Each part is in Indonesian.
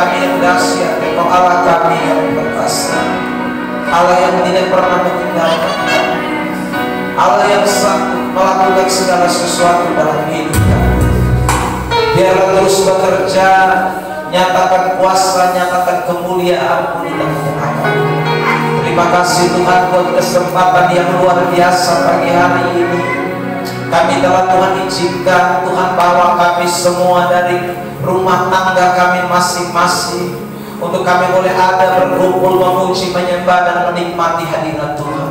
kami yang dahsyat, Engkau Allah kami yang perkasa, Allah yang tidak pernah meninggalkan kami, Allah yang sanggup melakukan segala sesuatu dalam hidup kami. Biarlah terus bekerja, nyatakan kuasa, nyatakan kemuliaan-Mu di tengah-tengah kami. Terima kasih Tuhan buat kesempatan yang luar biasa pagi hari ini. Kami telah Tuhan izinkan, Tuhan bawa kami semua dari rumah tangga kami masing-masing, untuk kami boleh ada berkumpul memuji, menyembah dan menikmati hadirat Tuhan.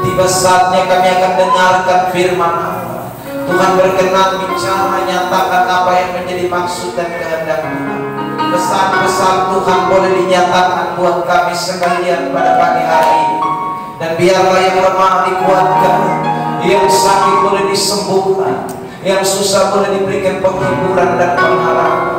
Tiba saatnya kami akan dengarkan firman Allah. Tuhan berkenan bicara, nyatakan apa yang menjadi maksud dan kehendak Tuhan. Pesan-pesan Tuhan boleh dinyatakan buat kami sekalian pada pagi hari ini. Dan biarlah yang lemah dikuatkan, yang sakit boleh disembuhkan, yang susah boleh diberikan penghiburan dan pengharapan,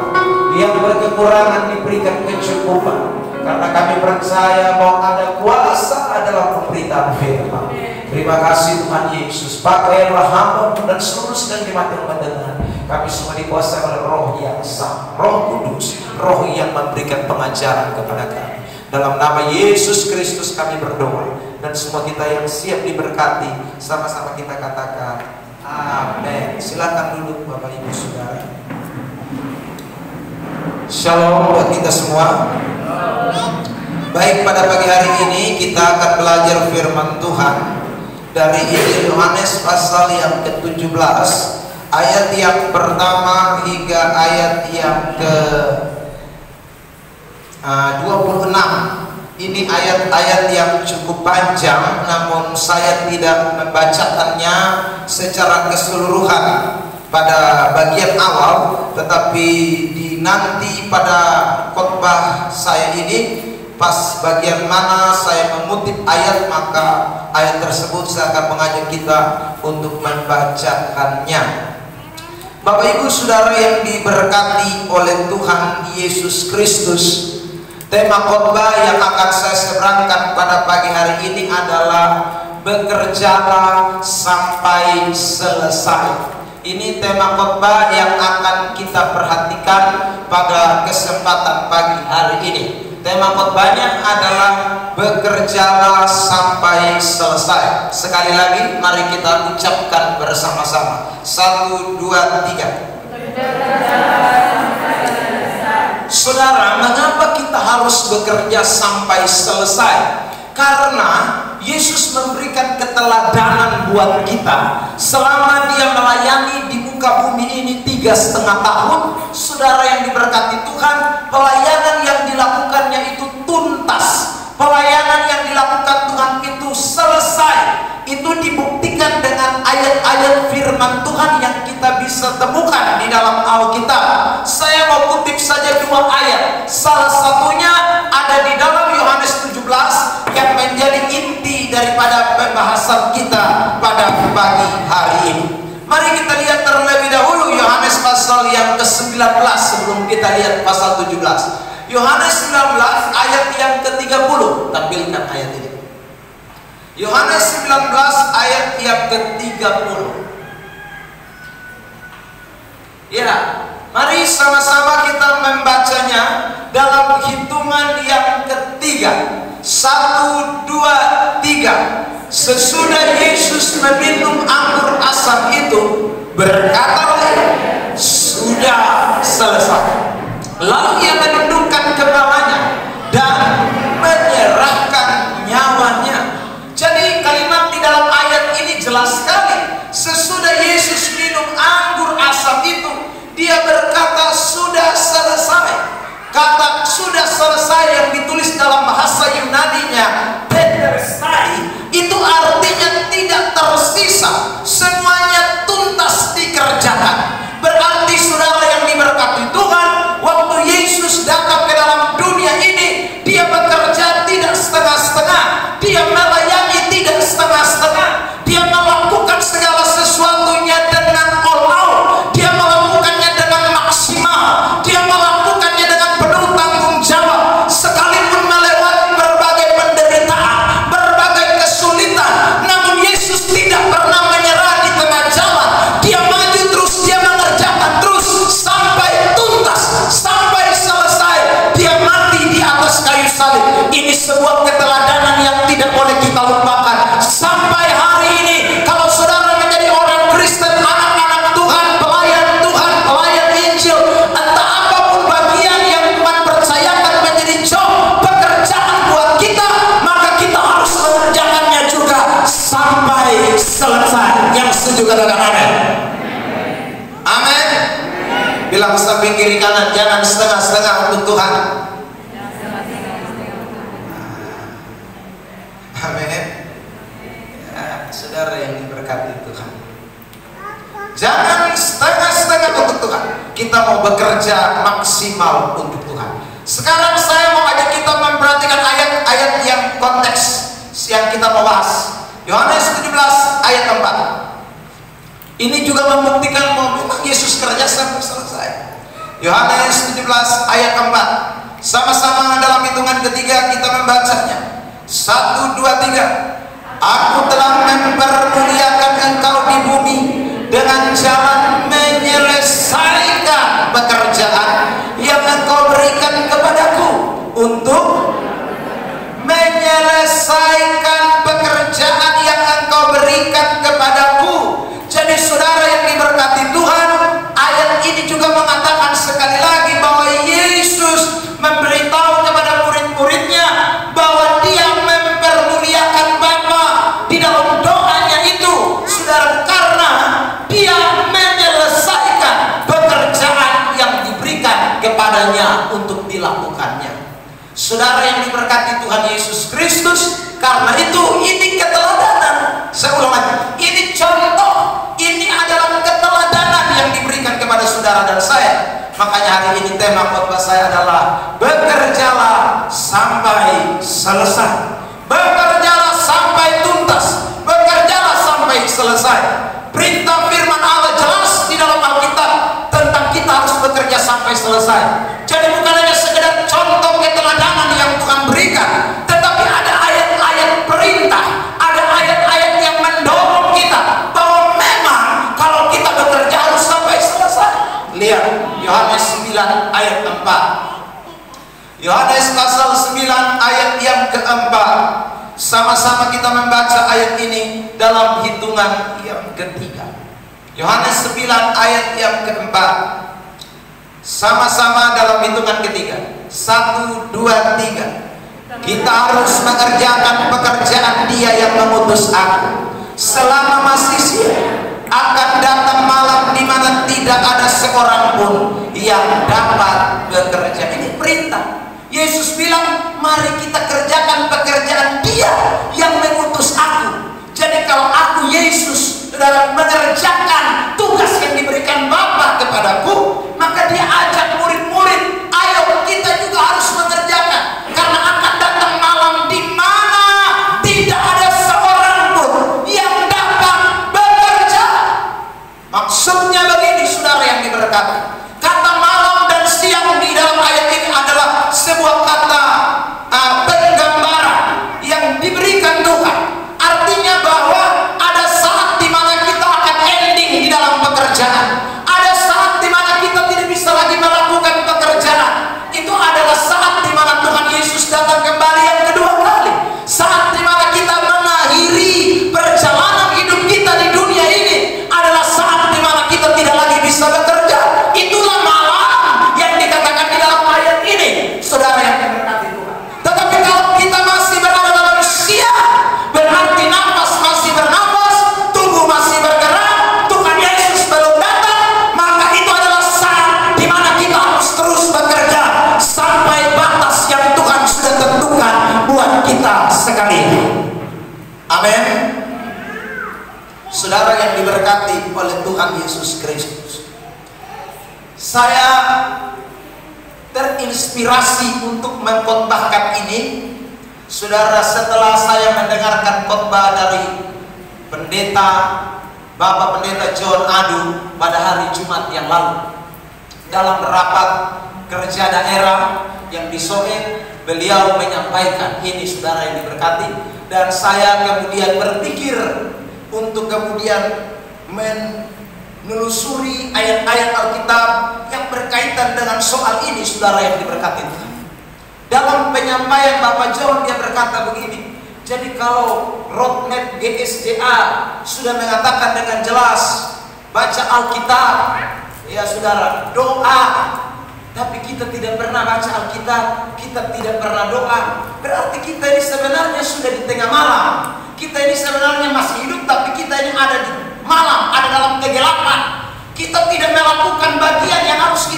yang berkekurangan diberikan kecukupan. Karena kami percaya bahwa ada kuasa dalam pemberitaan firman. Terima kasih Tuhan Yesus. Pakailah hamba-Mu dan seluruh sekalian jemaat yang mendengar. Kami semua dikuasai oleh Roh yang sah, Roh Kudus, Roh yang memberikan pengajaran kepada kami. Dalam nama Yesus Kristus kami berdoa. Dan semua kita yang siap diberkati, sama-sama kita katakan amin. Silakan duduk Bapak Ibu Saudara. Shalom buat kita semua. Baik, pada pagi hari ini kita akan belajar firman Tuhan dari Injil Yohanes pasal yang ke-17, ayat yang pertama hingga ayat yang ke-26. Ini ayat-ayat yang cukup panjang, namun saya tidak membacakannya secara keseluruhan pada bagian awal, tetapi nanti pada khotbah saya ini, pas bagian mana saya mengutip ayat, maka ayat tersebut saya akan mengajak kita untuk membacakannya. Bapak Ibu Saudara yang diberkati oleh Tuhan Yesus Kristus, tema khotbah yang akan saya seberangkan pada pagi hari ini adalah bekerjalah sampai selesai. Ini tema khotbah yang akan kita perhatikan pada kesempatan pagi hari ini. Tema khotbahnya adalah bekerjalah sampai selesai. Sekali lagi, mari kita ucapkan bersama-sama. 1, 2, 3. Saudara, mengapa kita harus bekerja sampai selesai? Karena Yesus memberikan keteladanan buat kita selama Dia melayani di muka bumi ini 3,5 tahun. Saudara yang diberkati Tuhan, pelayanan yang dilakukannya itu tuntas. Pelayanan yang dilakukan Tuhan itu selesai. Itu dibuktikan dengan ayat-ayat firman Tuhan yang kita bisa temukan di dalam Alkitab. Saya mau kutip saja 2 ayat. Salah satunya ada di dalam Yohanes 17 yang menjadi inti daripada pembahasan kita pada pagi hari ini. Mari kita lihat terlebih dahulu Yohanes pasal yang ke-19 sebelum kita lihat pasal 17. Yohanes 19 ayat yang ke-30. Tampilkan ayat ini. Yohanes 19 ayat yang ke-30. Ya, mari sama-sama kita membacanya dalam hitungan yang ketiga. 1, 2, 3. Sesudah Yesus meminum anggur asam itu, berkatalah, sudah selesai. Lalu Ia menundukkan kepalanya dan menyerahkan nyawanya. Jadi kalimat di dalam ayat ini jelas sekali. Sesudah Yesus minum anggur asam itu, Dia berkata sudah selesai. Kata sudah selesai yang ditulis dalam bahasa Yunani-nya tetelestai, itu artinya tidak tersisa, semuanya tuntas dikerjakan. Bilang samping kiri kanan, jangan setengah-setengah untuk Tuhan. Amin. Ya, saudara yang diberkati Tuhan, jangan setengah-setengah untuk Tuhan. Kita mau bekerja maksimal untuk Tuhan. Sekarang saya mau ajak kita memperhatikan ayat-ayat yang konteks yang kita mau bahas. Yohanes 17 ayat 4. Ini juga membuktikan bahwa memang Yesus kerja sampai selesai. Yohanes 17 ayat 4. Sama-sama dalam hitungan ketiga kita membacanya. 1, 2, 3. Aku telah mempermuliakan engkau di bumi dengan jalan menyelesaikan pekerjaan yang engkau berikan kepadaku, untuk menyelesaikan pekerjaan yang engkau berikan kepadaku. Jadi saudara yang diberkati Tuhan, ayat ini juga mengatakan sekali lagi bahwa Yesus memberitahu kepada murid-muridnya bahwa dia mempermuliakan Bapa di dalam doanya itu, saudara, karena dia menyelesaikan pekerjaan yang diberikan kepadanya untuk dilakukannya. Saudara yang diberkati Tuhan Yesus Kristus, karena itu ini keteladanan. Saya ulang lagi, ini contoh, ini adalah keteladanan yang diberikan kepada saudara dan saya. Makanya hari ini tema khotbah saya adalah bekerjalah sampai selesai. Bekerjalah sampai tuntas. Bekerjalah sampai selesai. Perintah firman Allah jelas di dalam Alkitab tentang kita harus bekerja sampai selesai. Jadi bukan hanya sekedar contoh keteladanan yang Tuhan berikan, tetapi ada ayat-ayat perintah, ada ayat-ayat yang mendorong kita bahwa memang kalau kita bekerja harus sampai selesai. Lihat Yohanes 9 ayat 4. Yohanes pasal 9 ayat yang keempat. Sama-sama kita membaca ayat ini dalam hitungan yang ketiga. Yohanes 9 ayat yang keempat. Sama-sama dalam hitungan ketiga. 1, 2, 3. Kita harus mengerjakan pekerjaan Dia yang mengutus aku. Selama masih siang akan datang malam di mana tidak ada seorang pun yang dapat bekerja. Ini perintah. Yesus bilang, mari kita kerjakan pekerjaan Dia yang mengutus aku. Jadi kalau aku Yesus dalam mengerjakan tugas yang diberikan Bapa kepadaku, maka Dia ajak murid-murid, ayo kita juga harus mengerjakan, karena akan datang malam di mana tidak ada seorang pun yang dapat bekerja. Maksudnya begini, saudara yang diberkati, kata malam dan siang di dalam ayat ini adalah sebuah kata penggambaran yang diberikan Tuhan. Artinya bahwa ada saat di mana kita akan ending di dalam pekerjaan. Ada saat di mana kita tidak bisa lagi melakukan pekerjaan. Itu adalah saat di mana Tuhan Yesus datang kembali yang kedua kali. Saat di mana kita mengakhiri perjalanan hidup kita di dunia ini adalah saat di mana kita tidak lagi bisa bekerja. Itulah malam yang dikatakan di dalam ayat ini, saudara yang diberkati Tuhan. Tetapi kalau kita masih berada dalam siang, berarti nafas masih bernafas, tubuh masih bergerak, Tuhan Yesus belum datang, maka itu adalah saat di mana kita harus terus bekerja sampai batas yang Tuhan sudah tentukan buat kita sekali. Amin. Saudara yang diberkati oleh Tuhan Yesus Kristus, saya terinspirasi untuk mengkhotbahkan ini, saudara, setelah saya mendengarkan khotbah dari Bapak Pendeta John Adu pada hari Jumat yang lalu dalam rapat kerja daerah yang di Soe. Beliau menyampaikan ini, saudara yang diberkati, dan saya kemudian berpikir untuk kemudian menelusuri ayat-ayat Alkitab yang berkaitan dengan soal ini, saudara yang diberkati Tuhan. Dalam penyampaian Bapak John, dia berkata begini, jadi kalau roadmap GSJA sudah mengatakan dengan jelas baca Alkitab, ya saudara, doa, tapi kita tidak pernah baca Alkitab, kita tidak pernah doa, berarti kita ini sebenarnya sudah di tengah malam. Kita ini sebenarnya masih hidup, tapi kita ini ada di malam, ada dalam kegelapan. Kita tidak melakukan bagian yang harus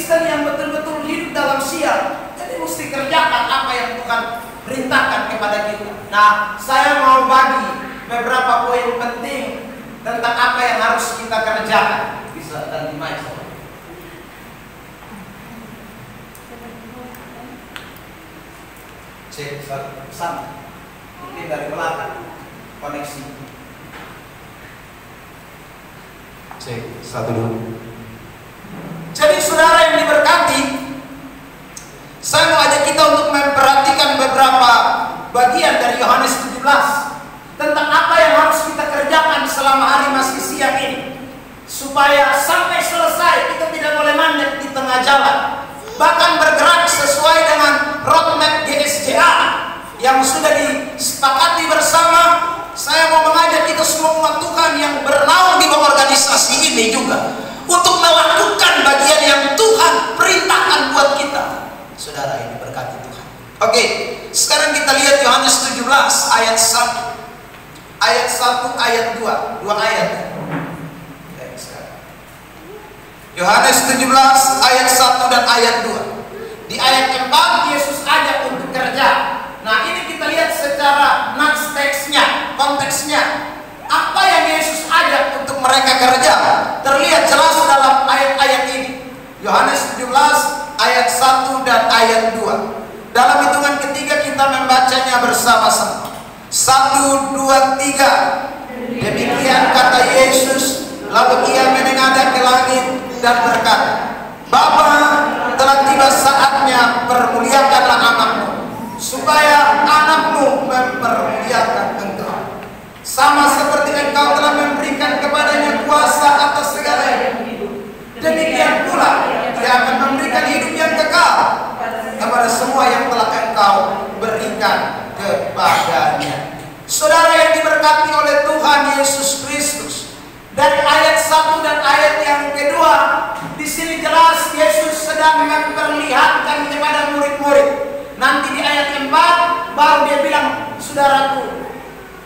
Kristen yang betul-betul hidup dalam siang, jadi mesti kerjakan apa yang Tuhan perintahkan kepada kita. Nah, saya mau bagi beberapa poin penting tentang apa yang harus kita kerjakan. Bisa ganti mic. Cek pesan, mungkin dari belakang koneksi. Cek 1 2. Jadi saudara yang diberkati, saya mau ajak kita untuk memperhatikan beberapa bagian dari Yohanes 17 tentang apa yang harus kita kerjakan selama hari masih siang ini, supaya sampai selesai kita tidak boleh mandek di tengah jalan, bahkan bergerak sesuai dengan roadmap GSJA yang sudah disepakati bersama. Saya mau mengajak kita semua umat Tuhan yang bernaung di bawah organisasi ini juga untuk melakukan bagian yang Tuhan perintahkan buat kita. Saudara ini berkati Tuhan. Oke, sekarang kita lihat Yohanes 17 ayat 1. Ayat 1, ayat 2. 2 ayat. Oke, sekarang. Yohanes 17 ayat 1 dan ayat 2. Di ayat 4 Yesus ajak untuk kerja. Nah, ini kita lihat secara nats teksnya, konteksnya. Apa yang Yesus ajak untuk mereka kerja terlihat jelas dalam ayat-ayat ini. Yohanes 17 ayat 1 dan ayat 2. Dalam hitungan ketiga kita membacanya bersama-sama. 1, 2, 3. Demikian kata Yesus, lalu ia menengadah ke langit dan berkata, Bapa, telah tiba saatnya, permuliakanlah anakmu, supaya anakmu mempermuliakan engkau, sama seperti engkau telah memberikan kepadanya kuasa atas segala yang hidup. Demikian pula dia akan memberikan hidup yang kekal kepada semua yang telah engkau berikan kepadanya. Saudara yang diberkati oleh Tuhan Yesus Kristus, dari ayat 1 dan ayat yang kedua, di sini jelas Yesus sedang memperlihatkan kepada murid-murid. Nanti di ayat 4 baru dia bilang, saudaraku,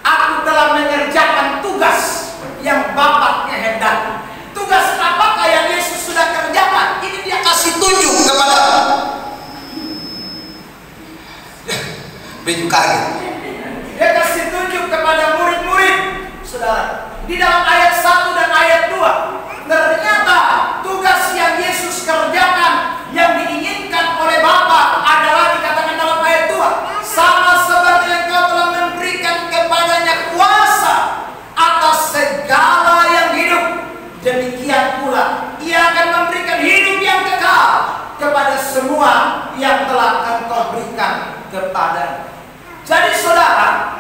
aku telah mengerjakan tugas yang Bapa kehendaki. Tugas apakah yang Yesus sudah kerjakan? Ini dia kasih tunjuk kepada Baju kaget. Dia kasih tunjuk kepada murid-murid. Saudara, di dalam ayat 1 dan ayat 2, ternyata tugas yang Yesus kerjakan yang diinginkan oleh Bapa adalah dikatakan dalam ayat 2, sama seperti engkau telah memberikan kepadanya kuasa atas segala yang hidup, demikian pula ia akan memberikan hidup yang kekal kepada semua yang telah engkau berikan kepadanya. Jadi saudara,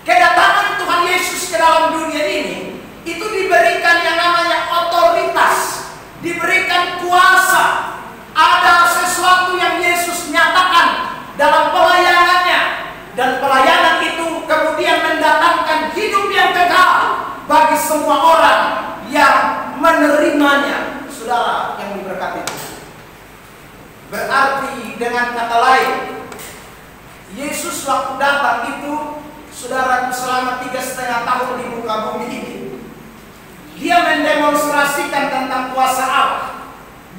kedatangan Tuhan Yesus ke dalam dunia ini itu diberikan yang namanya otoritas, diberikan kuasa. Ada sesuatu yang Yesus nyatakan dalam pelayanannya, dan pelayanan itu kemudian mendatangkan hidup yang kekal bagi semua orang yang menerimanya. Saudara yang diberkati, berarti dengan kata lain, Yesus waktu datang itu, saudara, selama 3,5 tahun di muka bumi ini, dia mendemonstrasikan tentang kuasa Allah.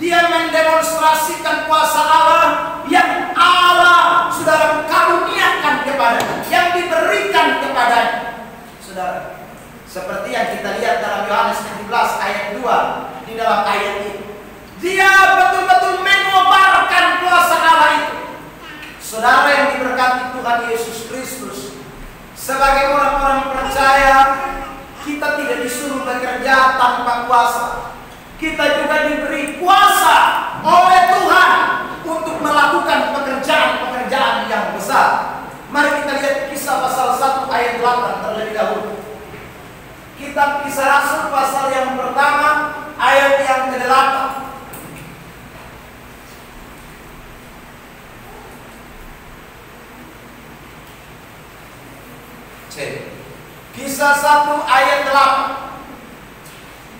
Dia mendemonstrasikan kuasa Allah yang Allah, saudara, karuniakan kepadanya, yang diberikan kepadanya. Saudara, seperti yang kita lihat dalam Yohanes 17 ayat 2, di dalam ayat ini, dia betul-betul mengobarkan kuasa Allah itu. Saudara yang diberkati Tuhan Yesus Kristus, sebagai orang-orang percaya, kita tidak disuruh bekerja tanpa kuasa. Kita juga diberi kuasa oleh Tuhan untuk melakukan pekerjaan-pekerjaan yang besar. Mari kita lihat Kisah pasal 1 ayat 8 terlebih dahulu. Kitab Kisah Rasul pasal yang pertama ayat yang ke-8. Kisah 1 ayat 8.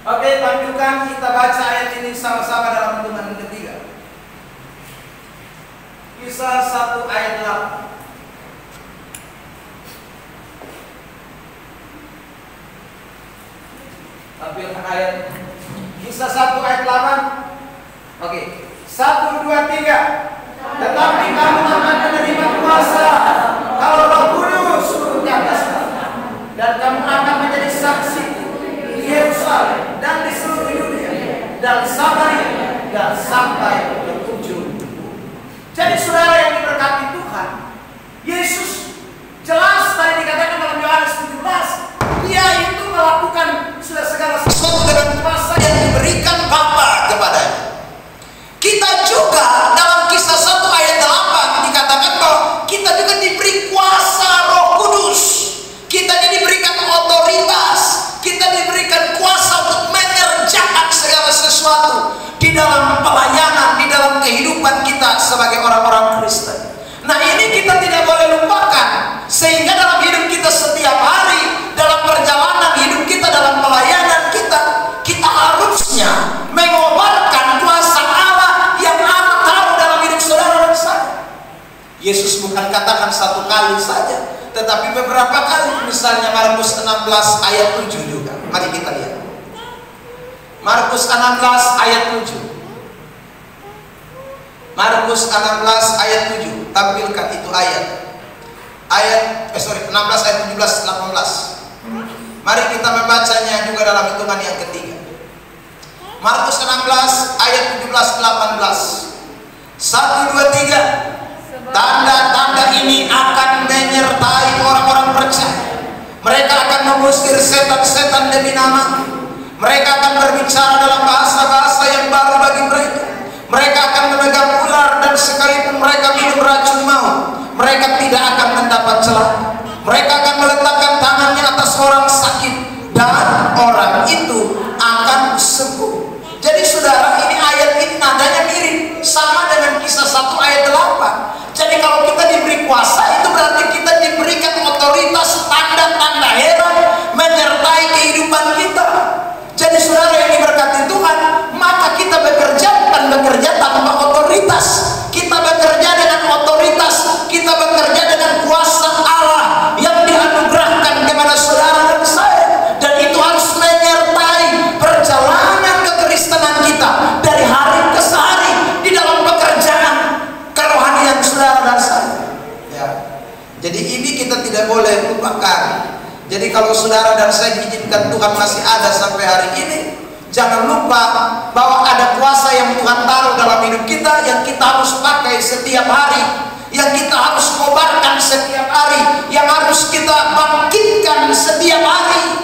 Oke, lanjutkan kita baca ayat ini sama-sama dalam hitungan ketiga. Kisah 1 ayat 8. Tampilkan ayat Kisah 1 ayat 8. Oke. 1, 2, 3. Tetapi kamu akan menerima kuasa kalau Roh Kudus turun di atas kamu, dan kamu akan menjadi saksi di Yerusalem dan di seluruh dunia dan Samaria dan sampai ke ujung. Jadi saudara yang diberkati Tuhan, Yesus jelas tadi dikatakan dalam Yohanes 17, Dia itu melakukan sudah segala sesuatu dengan kuasa yang diberikan Bapa kepadanya. Kita juga dalam Kisah 1 ayat 8 dikatakan bahwa kita juga diberi kuasa Roh Kudus. Kita diberikan otoritas, kita diberikan kuasa untuk mengerjakan segala sesuatu di dalam pelayanan, di dalam kehidupan kita sebagai orang-orang Kristen. Nah, ini kita tidak boleh lupakan, sehingga dalam hidup kita setiap hari, dalam perjalanan hidup kita, dalam pelayanan kita, kita harusnya mengobarkan kuasa Allah yang Allah taruh dalam hidup saudara dan saya. Yesus bukan katakan satu kali saja, tetapi beberapa kali. Misalnya Markus 16 ayat 7 juga. Mari kita lihat. Markus 16 ayat 7. Markus 16 ayat 7. Tampilkan itu ayat. 16 ayat 17 18. Mari kita membacanya juga dalam hitungan yang ketiga. Markus 16 ayat 17 18. 1, 2, 3. Tanda-tanda ini akan menyertai orang-orang percaya. Mereka akan mengusir setan-setan demi nama. Mereka akan berbicara dalam bahasa-bahasa yang baru bagi mereka. Mereka akan memegang ular, dan sekalipun mereka minum racun maut, mereka tidak akan mendapat celaka. Mereka akan meletakkan tangannya atas orang sakit, dan orang itu akan sembuh. Jadi saudara, ini ayat ini nadanya mirip sama dengan Kisah 1 ayat 8. Jadi kalau kita diberi kuasa, itu berarti kita diberikan otoritas, tanda-tanda heran menyertai kehidupan kita. Jadi saudara yang diberkati Tuhan, maka kita bekerja bukan bekerja tanpa otoritas. Kita bekerja dengan otoritas, kita bekerja dengan kuasa Allah yang dianugerahkan kepada saudara dan saya. Dan itu harus menyertai perjalanan kekristenan kita dari hari ke hari di dalam pekerjaan kerohanian saudara dan saya. Ya. Jadi ini kita tidak boleh lupakan. Jadi kalau saudara dan saya diizinkan Tuhan masih ada sampai hari ini, jangan lupa bahwa ada kuasa yang Tuhan taruh dalam hidup kita, yang kita harus pakai setiap hari, yang kita harus kobarkan setiap hari, yang harus kita bangkitkan setiap hari.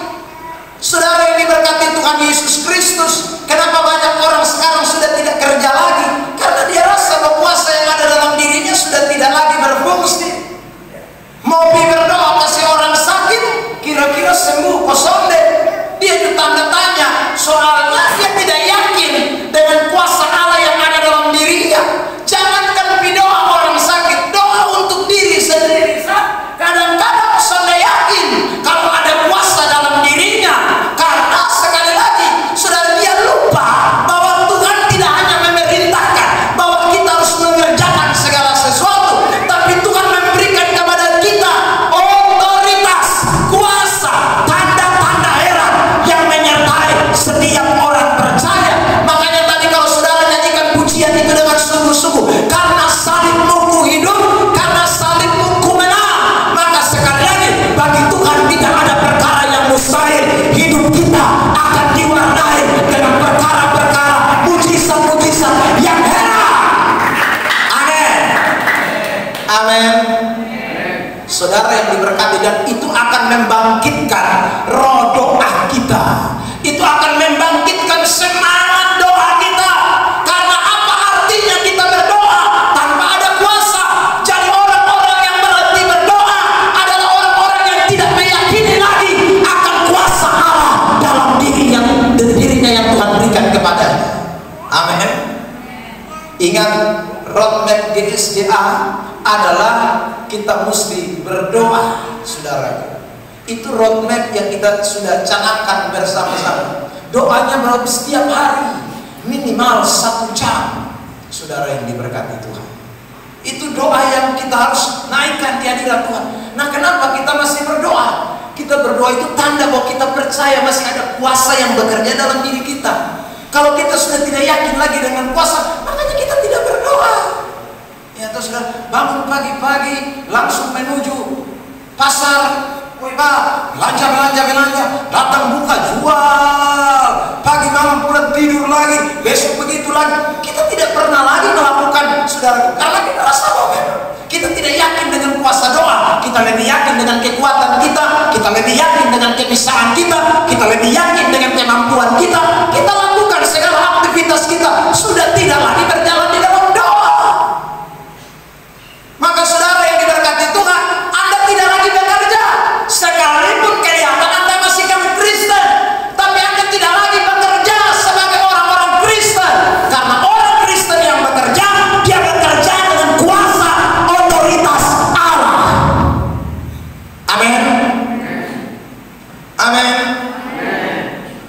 Saudara yang diberkati Tuhan Yesus Kristus, kenapa banyak orang sekarang sudah tidak kerja lagi? Karena dia rasa bahwa kuasa yang ada dalam dirinya sudah tidak lagi berfungsi. Mau berdoa kasih orang sakit, kira-kira sembuh kosong deh. Dia itu tanda tanya, soalnya dia tidak yakin dengan kuasa Allah yang ada dalam dirinya. Jangankan berdoa orang sakit, doa untuk diri sendiri. Kadang-kadang sudah yakin kalau ada kuasa dalam dirinya, karena sekali lagi sudah dia lupa bahwa Tuhan tidak hanya memerintahkan bahwa kita harus mengerjakan segala sesuatu, tapi Tuhan memberikan kepada kita otoritas, kuasa, tanda-tanda heran yang menyertai setiap orang percaya. Makanya tadi kalau saudara nyanyikan pujian itu dengan sungguh-sungguh, karena salibmu ku hidup, karena salibmu ku menang, maka sekali lagi bagi Tuhan tidak ada perkara yang mustahil. Hidup kita akan diwarnai dengan perkara-perkara mujizat-mujizat yang heran. Amin. Amin. Saudara yang diberkati, dan itu akan membangkitkan roh doa kita. Itu akan membangkitkan semangat doa kita. Karena apa artinya kita berdoa tanpa ada kuasa? Jadi orang-orang yang berhenti berdoa adalah orang-orang yang tidak meyakini lagi akan kuasa Allah dalam dirinya yang Tuhan berikan kepadanya. Amin. Ingat, roadmap GSJA adalah kita mesti berdoa, saudara. Itu roadmap yang kita sudah canangkan bersama-sama. Doanya melalui setiap hari minimal 1 jam, saudara yang diberkati Tuhan. Itu doa yang kita harus naikkan di hadirat Tuhan. Nah, kenapa kita masih berdoa? Kita berdoa itu tanda bahwa kita percaya masih ada kuasa yang bekerja dalam diri kita. Kalau kita sudah tidak yakin lagi dengan kuasa, makanya kita tidak saudara, bangun pagi-pagi langsung menuju pasar, belanja, datang buka jual, pagi malam pulang tidur lagi, besok begitu lagi. Kita tidak pernah lagi melakukan, saudara, karena kita rasa bahwa kita tidak yakin dengan kuasa doa, kita lebih yakin dengan kekuatan kita lebih yakin dengan kebiasaan kita lebih yakin dengan kemampuan kita lakukan segala aktivitas kita sudah tidak lagi berjalan di dalam doa. Maka saudara yang diberkati Tuhan, Anda tidak lagi bekerja, sekalipun kelihatan Anda masih kaum Kristen, tapi Anda tidak lagi bekerja sebagai orang-orang Kristen, karena orang Kristen yang bekerja, dia bekerja dengan kuasa otoritas Allah. Amin. Amin.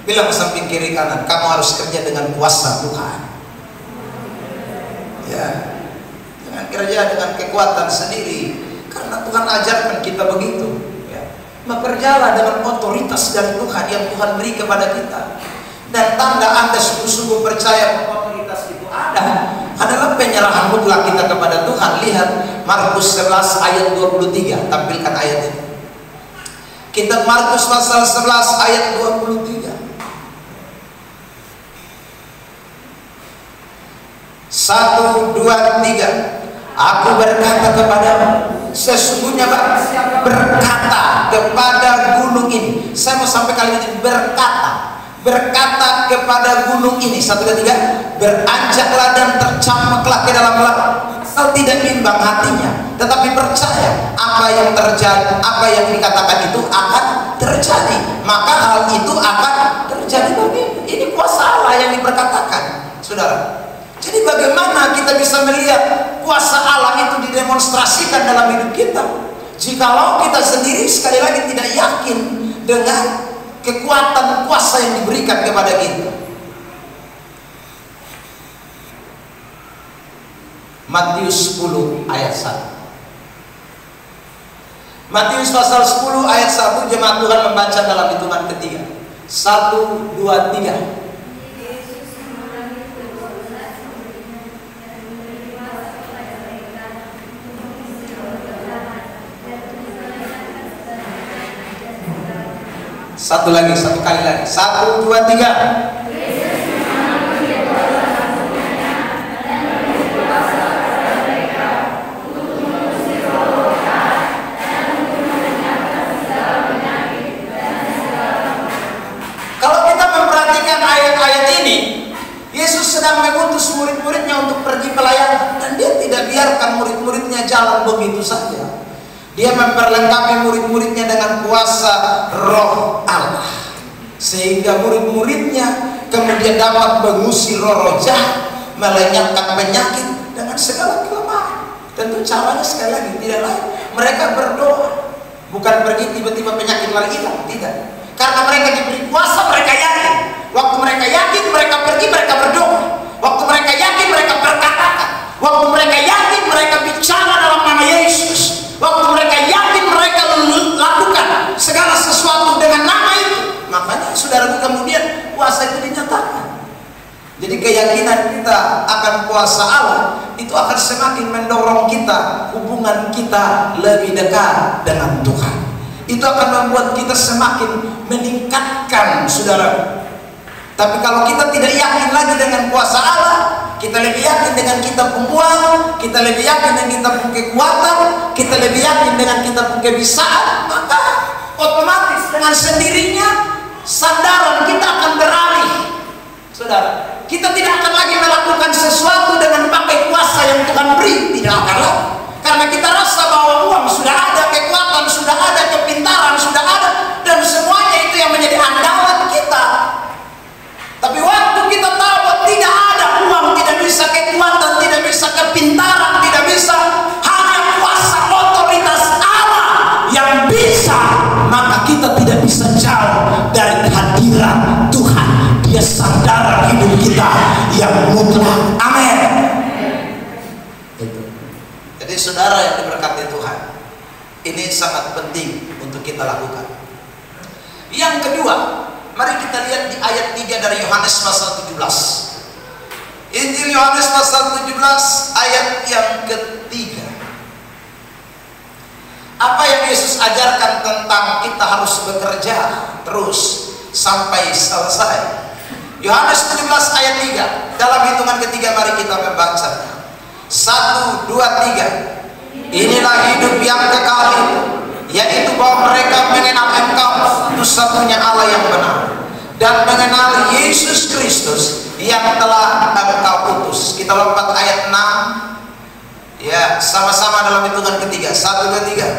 Bilang samping kiri kanan, kamu harus kerja dengan kuasa Tuhan. Ya, jangan kerja dengan kekuatan sendiri, karena Tuhan ajarkan kita begitu. Ya. Bekerjalah dengan otoritas dari Tuhan yang Tuhan beri kepada kita. Dan tanda Anda sungguh-sungguh percaya bahwa otoritas itu ada adalah penyerahan mutlak kita kepada Tuhan. Lihat Markus 11 ayat 23, tampilkan ayat ini. Kitab Markus pasal 11 ayat 23. 1, 2, 3. Aku berkata kepadamu, sesungguhnya berkata kepada gunung ini. Saya mau sampai kali ini berkata kepada gunung ini. 1, 2, 3. Beranjaklah dan tercampaklah ke dalam laut. Asal tidak bimbang hatinya, tetapi percaya apa yang terjadi, apa yang dikatakan itu akan terjadi, maka hal itu akan terjadi bagimu. Ini kuasa Allah yang diperkatakan, saudara. Jadi bagaimana kita bisa melihat kuasa Allah itu didemonstrasikan dalam hidup kita, jikalau kita sendiri sekali lagi tidak yakin dengan kekuatan kuasa yang diberikan kepada kita. Matius 10 ayat 1. Matius pasal 10 ayat 1, jemaat Tuhan membaca dalam hitungan ketiga. 1, 2, 3. Satu lagi, satu kali lagi. 1, 2, 3. Kalau kita memperhatikan ayat-ayat ini, Yesus sedang mengutus murid-muridnya untuk pergi pelayanan, dan dia tidak biarkan murid-muridnya jalan begitu saja. Dia memperlengkapi murid-muridnya dengan kuasa Roh Allah, sehingga murid-muridnya kemudian dapat mengusir roh jahat, melenyapkan penyakit dengan segala kelemahan. Tentu caranya sekali lagi tidak lain, mereka berdoa. Bukan pergi tiba-tiba penyakit lagi hilang, tidak. Karena mereka diberi kuasa, mereka yakin. Waktu mereka yakin, mereka pergi, mereka berdoa. Waktu mereka yakin, mereka berkata-kata. Waktu mereka yakin, mereka bicara dalam nama Yesus. Waktu mereka yakin, mereka lakukan segala sesuatu dengan nama itu. Makanya saudaraku, kemudian kuasa itu dinyatakan. Jadi keyakinan kita akan kuasa Allah itu akan semakin mendorong kita, hubungan kita lebih dekat dengan Tuhan. Itu akan membuat kita semakin meningkatkan, saudara. Tapi kalau kita tidak yakin lagi dengan kuasa Allah, kita lebih yakin dengan kita pembuang, kita lebih yakin dengan kita punya kekuatan, kita lebih yakin dengan kita punya kebiasaan, maka otomatis dengan sendirinya sandaran kita akan beralih, saudara. Kita tidak akan lagi melakukan sesuatu dengan pakai kuasa yang Tuhan beri, tidak akan lagi. Karena kita rasa bahwa uang sudah ada, kekuatan sudah ada, kepintaran sudah ada, dan semuanya itu yang menjadi andalan kita. Tapi waktu kita tahu bahwa tidak ada uang, tidak bisa kekuatan, tidak bisa kepintaran, tidak bisa, hanya kuasa otoritas Allah yang bisa, maka kita tidak bisa jauh dari kehadiran Tuhan. Dia sandaran hidup kita yang mutlak. Amin. Jadi saudara yang diberkati Tuhan, ini sangat penting untuk kita lakukan. Yang kedua, mari kita lihat di ayat 3 dari Yohanes pasal 17. Ini Injil Yohanes pasal 17 ayat yang ketiga. Apa yang Yesus ajarkan tentang kita harus bekerja terus sampai selesai. Yohanes 17 ayat 3. Dalam hitungan ketiga mari kita membaca. 1, 2, 3. Inilah hidup yang kekal itu, yaitu bahwa mereka mengenal Engkau satu-satunya Allah yang benar, dan mengenal Yesus Kristus yang telah Engkau utus. Kita lompat ayat 6. Ya, sama-sama dalam hitungan ketiga. 1, 2, 3.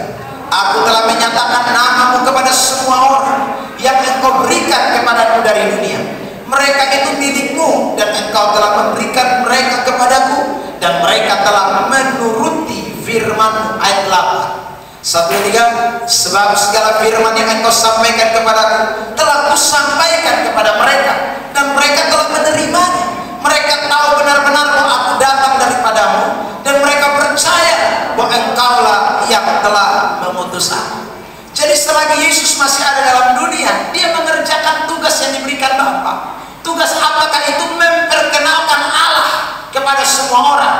Aku telah menyatakan namamu kepada semua orang yang Engkau berikan kepadaku dari dunia. Mereka itu milikmu, dan Engkau telah memberikan mereka kepadaku, dan mereka telah menuruti firman-Mu. Ayat 8. 1, 2, 3. Sebab segala firman yang Engkau sampaikan kepadaku telah Kusampaikan kepada mereka, dan mereka telah menerimanya. Mereka tahu benar-benar bahwa Aku datang daripadamu, dan mereka percaya bahwa Engkaulah yang telah mengutus Aku. Jadi selagi Yesus masih ada dalam dunia, Dia mengerjakan tugas yang diberikan Bapa. Tugas apakah itu? Memperkenalkan Allah kepada semua orang.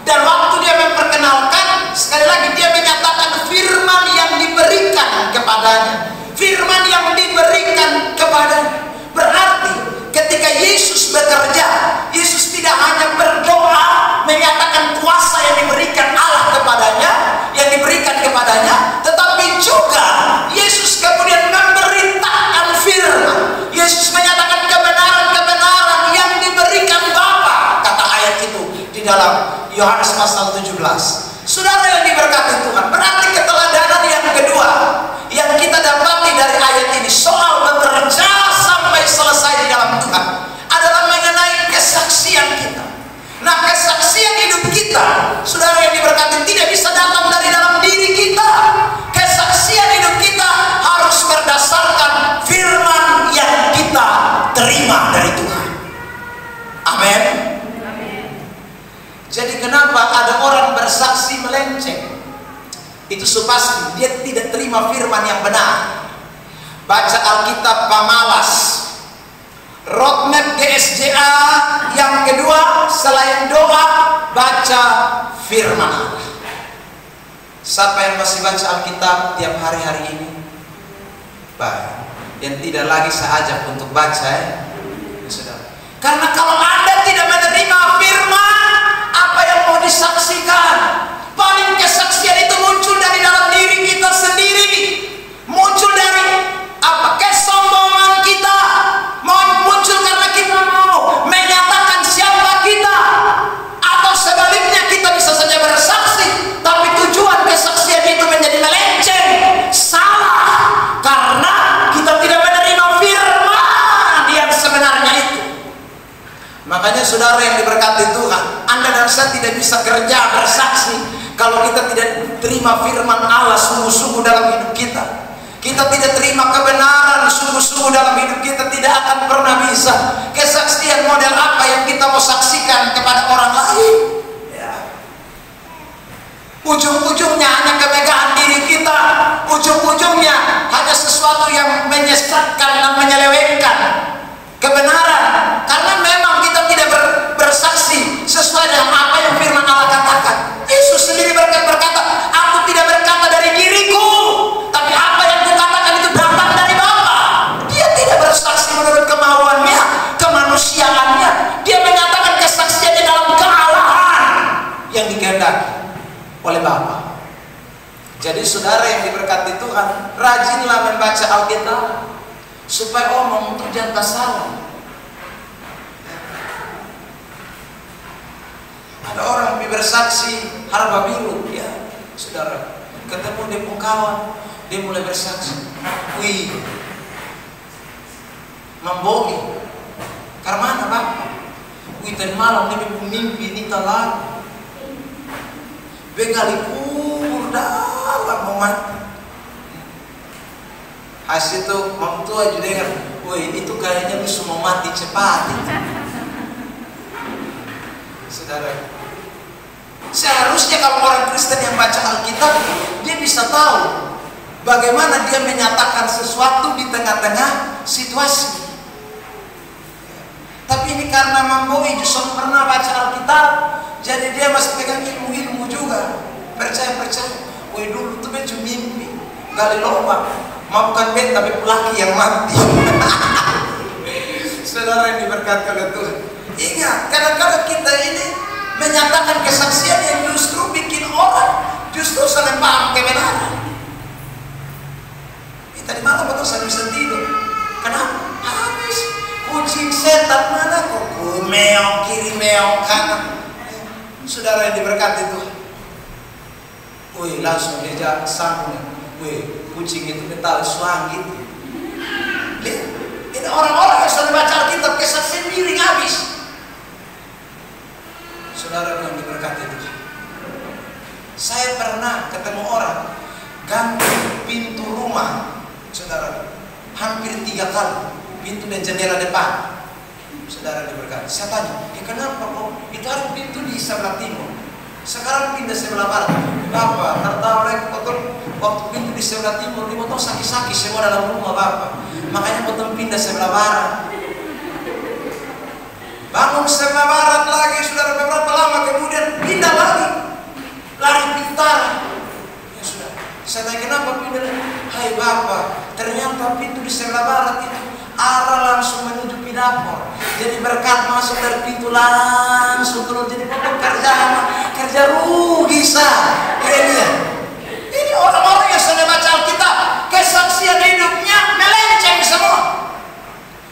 Dan waktu Dia memperkenalkan, sekali lagi Dia menyatakan firman yang diberikan kepadanya. Firman yang diberikan kepadanya. Berarti ketika Yesus bekerja, Yesus tidak hanya berdoa menyatakan kuasa yang diberikan Allah kepadanya, yang diberikan kepadanya, tetapi juga Yesus kemudian memberitakan firman. Yesus menyatakan kebenaran-kebenaran yang diberikan Bapa, kata ayat itu di dalam Yohanes pasal 17. Saudara yang diberkati Tuhan, berarti keteladanan yang kedua yang kita dapati dari ayat ini soal bekerja sampai selesai di dalam Tuhan adalah mengenai kesaksian kita. Nah, kesaksian hidup kita, saudara yang diberkati, tidak bisa datang dari dalam diri kita. Kesaksian hidup kita harus berdasarkan firman yang kita terima dari Tuhan. Amin. Jadi kenapa ada orang bersaksi melenceng? Itu supasti dia tidak terima firman yang benar. Baca Alkitab pamalas. Roadmap GSJA yang kedua selain doa, baca firman Allah. Siapa yang masih baca Alkitab tiap hari ini? Baik. Yang tidak lagi saya ajak untuk baca ya. Saudara. Karena kalau Anda tidak menerima firman, apa yang mau disaksikan? Paling kesaksian itu muncul dari dalam diri kita sendiri. Muncul dari apa? Kesombongan kita. Muncul karena kita mau menyatakan siapa kita. Atau sebaliknya kita bisa saja bersaksi, tapi tujuan kesaksian itu menjadi melenceng. Salah. Karena kita tidak menerima firman yang sebenarnya itu. Makanya saudara yang diberkati Tuhan, Anda dan saya tidak bisa kerja bersaksi kalau kita tidak terima firman Allah sungguh-sungguh dalam hidup kita. Kita tidak terima kebenaran sungguh-sungguh dalam hidup kita, tidak akan pernah bisa. Kesaksian model apa yang kita mau saksikan kepada orang lain? Ya. Ujung-ujungnya hanya kemegahan diri kita. Ujung-ujungnya hanya sesuatu yang menyesatkan dan menyelewengkan kebenaran. Karena memang kita tidak bersaksi sesuai dengan apa yang firman Allah katakan. Yesus sendiri berkata, aku tidak berkata dari diriku, tapi apa yang kukatakan itu datang dari Bapa. Dia tidak bersaksi menurut kemauannya, kemanusiaannya. Dia menyatakan kesaksiannya dalam kealahan yang dikehendaki oleh Bapa. Jadi saudara yang diberkati Tuhan, rajinlah membaca Alkitab supaya omong itu jangan salah. Ada orang bersaksi harba biru, ya saudara, ketemu dia pun kawan, dia mulai bersaksi, wih, membohongi, karena mana Pak? Wih, dan malam dia mimpi di talan, begali kubur dalam mau mati. Hasil itu mam tua juga dengar, wih itu kayaknya bisa mau mati cepat. Saudara, seharusnya kalau orang Kristen yang baca Alkitab, dia bisa tahu bagaimana dia menyatakan sesuatu di tengah-tengah situasi. Tapi ini karena Mamboy justru pernah baca gali lubang, mau bukan bed tapi laki yang mati. Saudara yang diberkati oleh Tuhan, ingat, kadang-kadang kita ini menyatakan kesaksian yang justru bikin orang justru saling paham kebenaran. Tadi malam betul saya bisa tidur. Kenapa? Habis kucing setan mana kok meong kiri meong kanan. Saudara yang diberkati Tuhan, wih langsung dia sambung, wih kucing itu mental suang gitu. Lihat, ini orang-orang yang sudah baca Alkitab kesaksian miring habis. Saudara yang diberkati Tuhan, saya pernah ketemu orang ganti pintu rumah, saudara, hampir 3 kali pintu dan jendela depan. Saudara diberkati. Saya tanya, kenapa kok itu harus pintu di sebelah timur, sekarang pindah sebelah barat? Bapak, tertawa lagi potong waktu pintu di sebelah timur, dia potong sakit-sakit semua dalam rumah Bapak, makanya potong pindah sebelah barat. Bangun sebelah barat lagi, saudara, beberapa lama kemudian pindah lagi, lari ke utara. Ya sudah, saya tanya kenapa pindah? Hai Bapak, ternyata pintu di sebelah barat itu arah langsung menuju ke dapur. Jadi berkat masuk dari pintu langsung keluar. Jadi potong kerja rugi sah. Ini orang-orang yang sudah baca Alkitab, kesaksian hidupnya melenceng semua.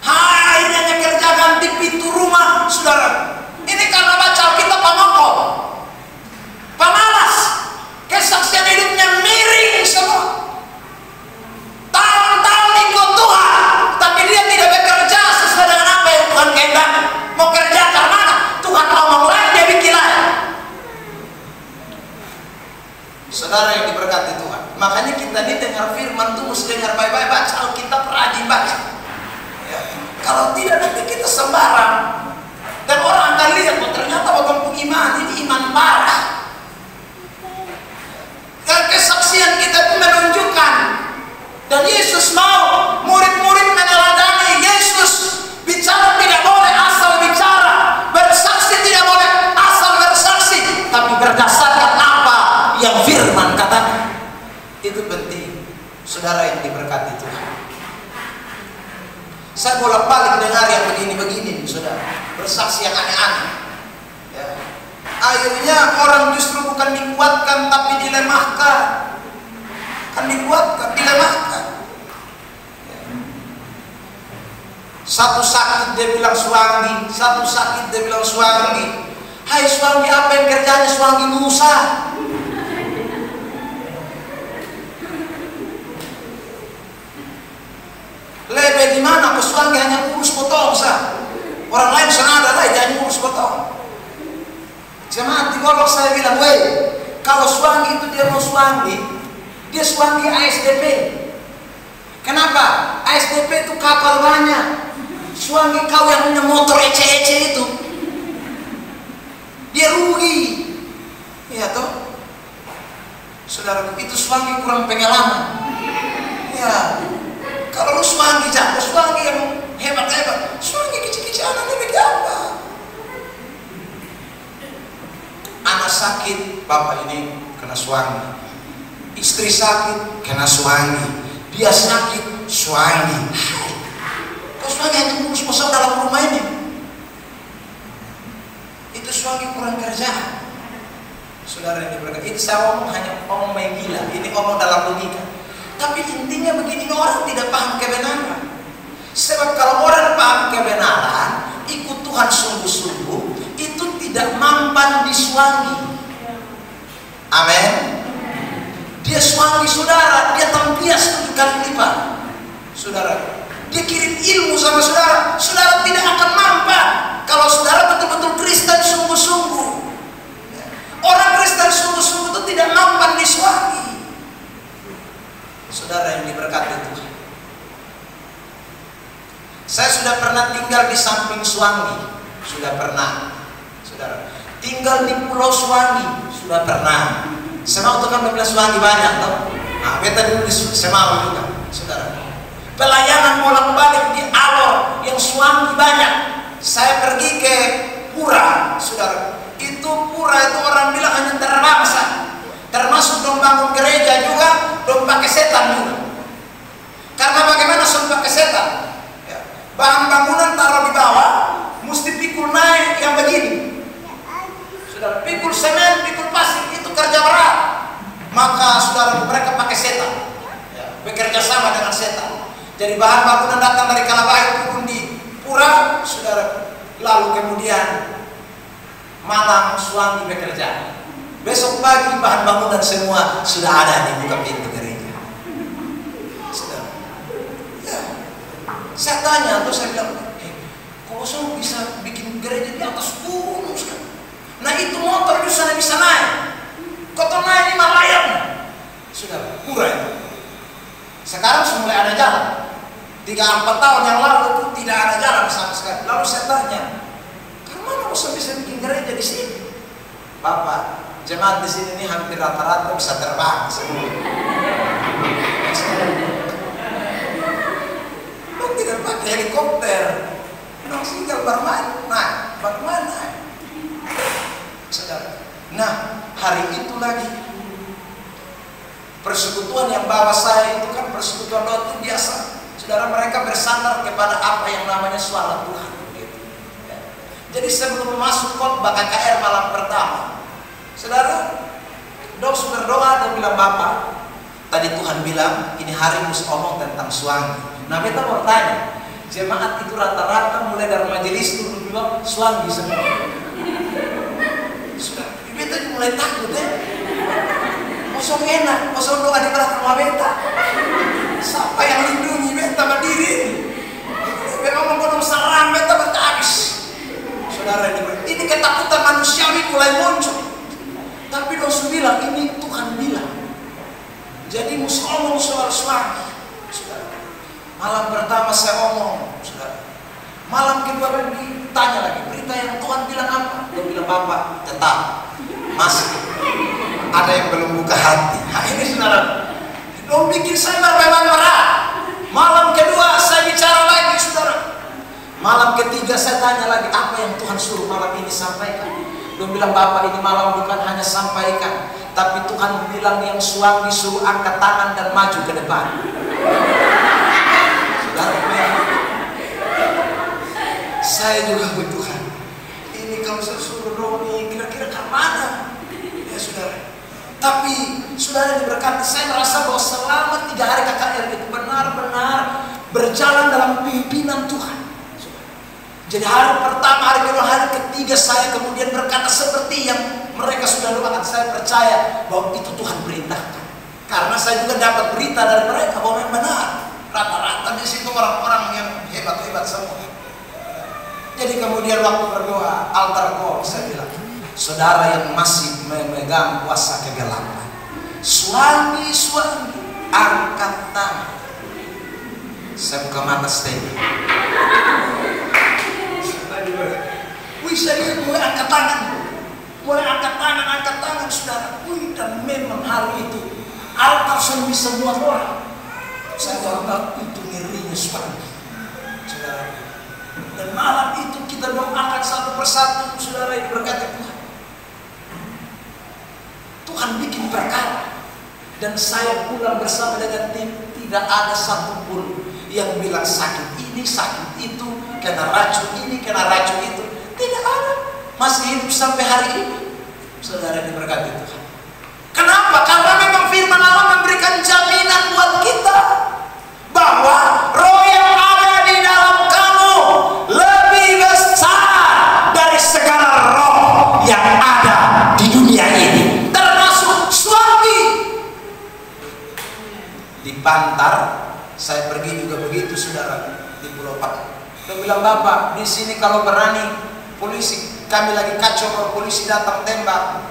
Akhirnya kerja ganti pintu rumah, saudara. Ini karena baca Alkitab pamoko, pemalas, kesaksian hidupnya miring semua. Tahun-tahun ikut Tuhan, tapi dia tidak bekerja sesuai dengan apa yang Tuhan kehendaki. Mau kerja karena mana? Tuhan ngomong lain, dia bikin lain. Saudara yang diberkati Tuhan, makanya kita ini dengar firman tuh mesti dengar baik-baik, baca Alkitab, rajin baca. Ya. Kalau tidak nanti kita sembarang, dan orang akan lihat, oh ternyata kampung iman ini iman parah. Dan kesaksian kita itu menunjukkan. Dan Yesus mau murid-murid meneladani Yesus. Bicara tidak boleh asal bicara, bersaksi tidak boleh asal bersaksi, tapi berdasarkan apa yang firman katakan. Itu penting, saudara yang diberkati Tuhan. Saya bolak-balik dengar yang begini-begini, saudara, bersaksi yang aneh-aneh. Ya. Akhirnya orang justru bukan dikuatkan tapi dilemahkan. Kan dikuatkan, dilemahkan. Satu sakit dia bilang suami, satu sakit dia bilang suami. Hai suami, apa yang kerjanya suami Musa? Lebih di mana? Suami hanya urus potong sah. Orang lain sana ada lain, dia hanya urus potong. Jemaat di golok saya bilang, weh, kalau suami itu dia mau suami, dia suami ASDP. Kenapa? ASDP itu kapal banyak. Suami kau yang punya motor ece-ece itu, dia rugi. Ya toh, saudara, itu suami kurang pengalaman. Ya, kalau lu suami jago, suami yang hebat-hebat, suami kecil-kecil anaknya beda apa? Anak sakit, bapak ini kena suami. Istri sakit, kena suami. Dia sakit, suami. Kok suami hanya ngurus masalah dalam rumah ini? Itu suami kurang kerjaan. Saudara yang diberkati, itu saya ngomong hanya ngomong main gila. Ini ngomong dalam logika. Tapi intinya begini, orang tidak paham kebenaran. Sebab kalau orang paham kebenaran, ikut Tuhan sungguh-sungguh, itu tidak mampan di suami. Amin. Dia suami saudara, dia tampias 7 kali lipat. Saudara, dia kirim ilmu sama saudara, saudara tidak akan mampan kalau saudara betul-betul Kristen sungguh-sungguh. Orang Kristen sungguh-sungguh itu tidak mampan di suami. Saudara yang diberkati Tuhan, saya sudah pernah tinggal di samping suami, sudah pernah. Saudara, tinggal di pulau suami, sudah pernah. Semau itu kan berbeda suami banyak, tau? Nah, beta dulu di Semau juga, saudara. Pelayanan bolak-balik di Alor yang suami banyak. Saya pergi ke Pura, saudara. Itu Pura itu orang bilang hanya terbangsa. Termasuk dong bangun gereja juga, dong pakai setan juga. saudara, mereka pakai setan, ya, bekerja sama dengan setan. Jadi bahan bangunan datang dari Kalabahi turun di Pura, saudara. Lalu kemudian malam suami bekerja. Besok pagi bahan bangunan semua sudah ada di buka pintu gereja. Saudara, ya, saya tanya atau saya bilang, kok bisa bikin gereja di atas gunung? Nah itu motor di sana bisa naik. Kota naik 5 layar. Sudah Pura itu. Sekarang sudah mulai ada jalan. 3-4 tahun yang lalu itu tidak ada jalan sama sekali. Lalu saya tanya, mana bisa bikin gereja di sini? Bapak, jemaat di sini nih hampir rata-rata bisa terbang semua. Lo tidak pakai helikopter, lo tinggal bermain, naik. Saudara. Nah, hari itu lagi persekutuan yang bawa saya itu kan persekutuan doa itu biasa. Saudara, mereka bersandar kepada apa yang namanya suara Tuhan. Gitu. Ya. Jadi sebelum masuk khotbah KKR malam pertama, saudara, sudah berdoa dan bilang, Bapak, tadi Tuhan bilang ini hari mus omong tentang suami. Nah, beta mau tanya, jemaat itu rata-rata mulai dari majelis itu bilang suami semua. Sudah, beta mulai takut ya. Kosong enak, kosong doa di belakang rumah beta. Siapa yang lindungi beta berdiri? Beta ngomong salam beta bertabis. Saudara, ini ketakutan manusiawi mulai muncul. Tapi dosa bilang ini Tuhan bilang. Jadi mus omong soal suami. Saudara, malam pertama saya omong, saudara. Malam kedua ditanya lagi, berita yang Tuhan bilang apa? Dia bilang, Bapak, tetap masih ada yang belum buka hati. Nah ini saudara, lo bikin saya marah. Malam kedua saya bicara lagi, saudara. Malam ketiga saya tanya lagi, apa yang Tuhan suruh malam ini sampaikan? Dia bilang, Bapak, ini malam bukan hanya sampaikan, tapi Tuhan bilang yang suami suruh angkat tangan dan maju ke depan. Saudara, saya juga Tuhan, ini kalau saya suruh Romi kira-kira ke mana? Ya saudara. Tapi saudara diberkati, saya merasa bahwa selama 3 hari KKR itu benar-benar berjalan dalam pimpinan Tuhan. Jadi hari pertama, hari kedua, hari ketiga saya kemudian berkata seperti yang mereka sudah doakan. Saya percaya bahwa itu Tuhan perintahkan. Karena saya juga dapat berita dari mereka bahwa memang benar. Rata-rata di situ orang-orang yang hebat-hebat semua. Jadi kemudian waktu berdoa altar call, saya bilang, saudara yang masih memegang kuasa kegelapan, suami angkat tangan. Saya buka mata stay. Saya lihat mulai angkat tangan, saudara. Dan memang hari itu altar semua semua orang. Saya tahu itu ngerinya suami, saudara. Dan malam itu kita doakan satu persatu, saudara, yang berkata Tuhan. Tuhan bikin perkara. Dan saya pulang bersama dengan tim, tidak ada satupun yang bilang sakit ini, sakit itu, kena racun ini, kena racun itu. Tidak ada. Masih hidup sampai hari ini. Saudara, diberkati Tuhan. Kenapa? Karena memang firman Allah memberikan jaminan buat kita bahwa roh yang ada di dalam kamu lebih besar dari segala roh yang ada di dunia ini, termasuk suami. Di Bantar saya pergi juga begitu, saudara, di Pulau Pak. Dia bilang, Bapak, di sini kalau berani polisi, kami lagi kacau, kalau polisi datang tembak,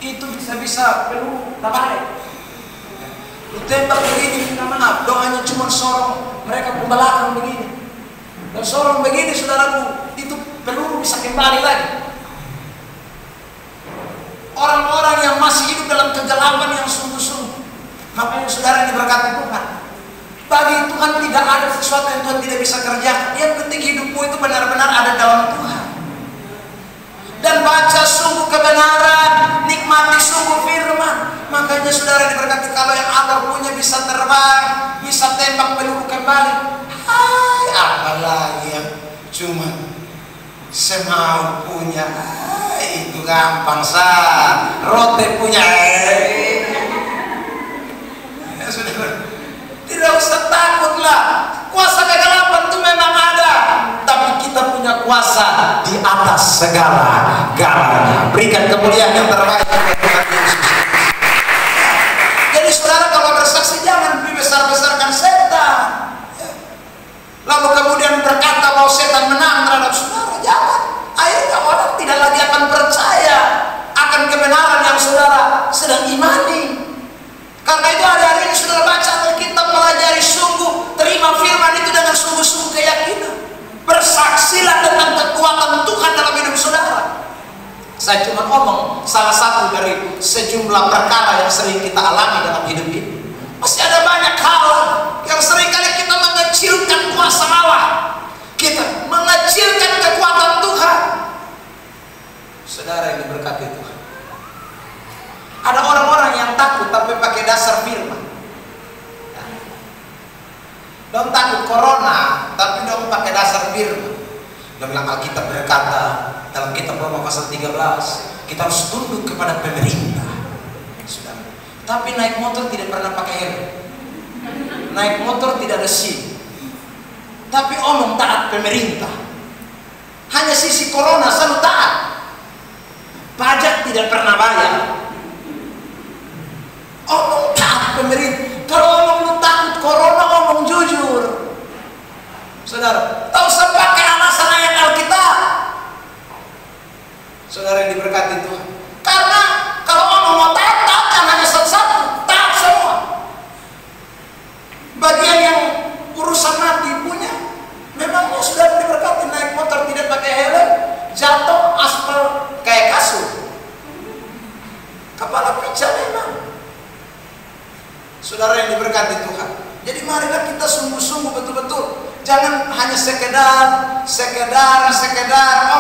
itu bisa-bisa peluru terbalik. Ditembak begini, minta maaf, doanya cuma sorong, mereka pembalakan begini. Dan sorong begini, saudaraku, itu peluru bisa kembali lagi. Orang-orang yang masih hidup dalam kegelapan yang sungguh-sungguh. Makanya saudara diberkati Tuhan. Bagi Tuhan tidak ada sesuatu yang Tuhan tidak bisa kerjakan. Yang penting hidupmu itu benar-benar ada dalam Tuhan. Dan baca sungguh kebenaran, nikmati sungguh firman. Makanya saudara diberkati, kalau yang Allah punya bisa terbang, bisa tembak peluru kembali. Hai, apalagi yang cuma semau punya, itu gampang sah. Rote punya, Tidak usah takutlah. Kuasa kegelapan itu memang ada, tapi kita punya kuasa di atas segala-galanya. Berikan kemuliaan yang terbaik kepada Tuhan Yesus. Jadi saudara kalau bersaksi jangan besar-besarkan setan. Lalu kemudian berkata bahwa setan menang terhadap saudara. Jangan. Akhirnya orang tidak lagi akan percaya akan kebenaran yang saudara sedang imani. Karena itu hari-hari ini saudara baca Alkitab, pelajari sungguh, terima firman itu dengan sungguh-sungguh keyakinan. Bersaksilah tentang kekuatan Tuhan dalam hidup saudara. Saya cuma ngomong salah satu dari sejumlah perkara yang sering kita alami dalam hidup ini. Masih ada banyak hal yang seringkali kita mengecilkan kuasa Allah. Kita mengecilkan kekuatan Tuhan. Saudara yang diberkati Tuhan, ada orang-orang yang takut tapi pakai dasar firman. Dong takut corona tapi dong pakai dasar firman. Dia bilang Alkitab berkata dalam kitab Roma pasal 13 kita harus tunduk kepada pemerintah. Sudah. Tapi naik motor tidak pernah pakai helm. Naik motor tidak ada SIM. Tapi omong taat pemerintah. Hanya sisi corona selalu taat. Pajak tidak pernah bayar. Omong taat pemerintah. Kalau omong lu takut corona, omong jujur. Saudara, tak usah pakai alasan ayat Alkitab. Saudara yang diberkati Tuhan. Karena kalau omong mau taat, taatkan hanya satu-satu. Taat semua. Bagian yang urusan mati punya, memangnya sudah diberkati naik motor tidak pakai helm, jatuh aspal kayak kasur. Kepala pecah memang. Saudara yang diberkati Tuhan. Jadi marilah kita sungguh-sungguh betul-betul. Jangan hanya sekedar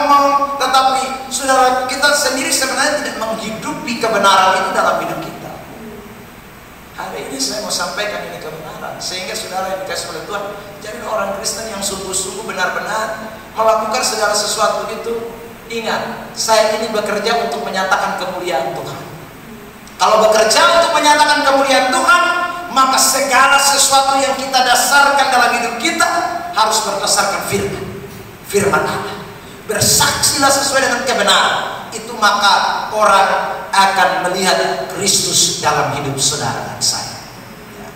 omong, tetapi saudara kita sendiri sebenarnya tidak menghidupi kebenaran itu dalam hidup kita. Hari ini saya mau sampaikan ini kebenaran, sehingga saudara yang dikasih oleh Tuhan, jadi orang Kristen yang sungguh-sungguh benar-benar melakukan segala sesuatu itu. Ingat, saya ini bekerja untuk menyatakan kemuliaan Tuhan. Kalau bekerja untuk menyatakan kemuliaan Tuhan, maka segala sesuatu yang kita dasarkan dalam hidup kita harus berdasarkan firman Allah. Bersaksilah sesuai dengan kebenaran. Itu maka orang akan melihat Kristus dalam hidup saudara dan saya. Ya.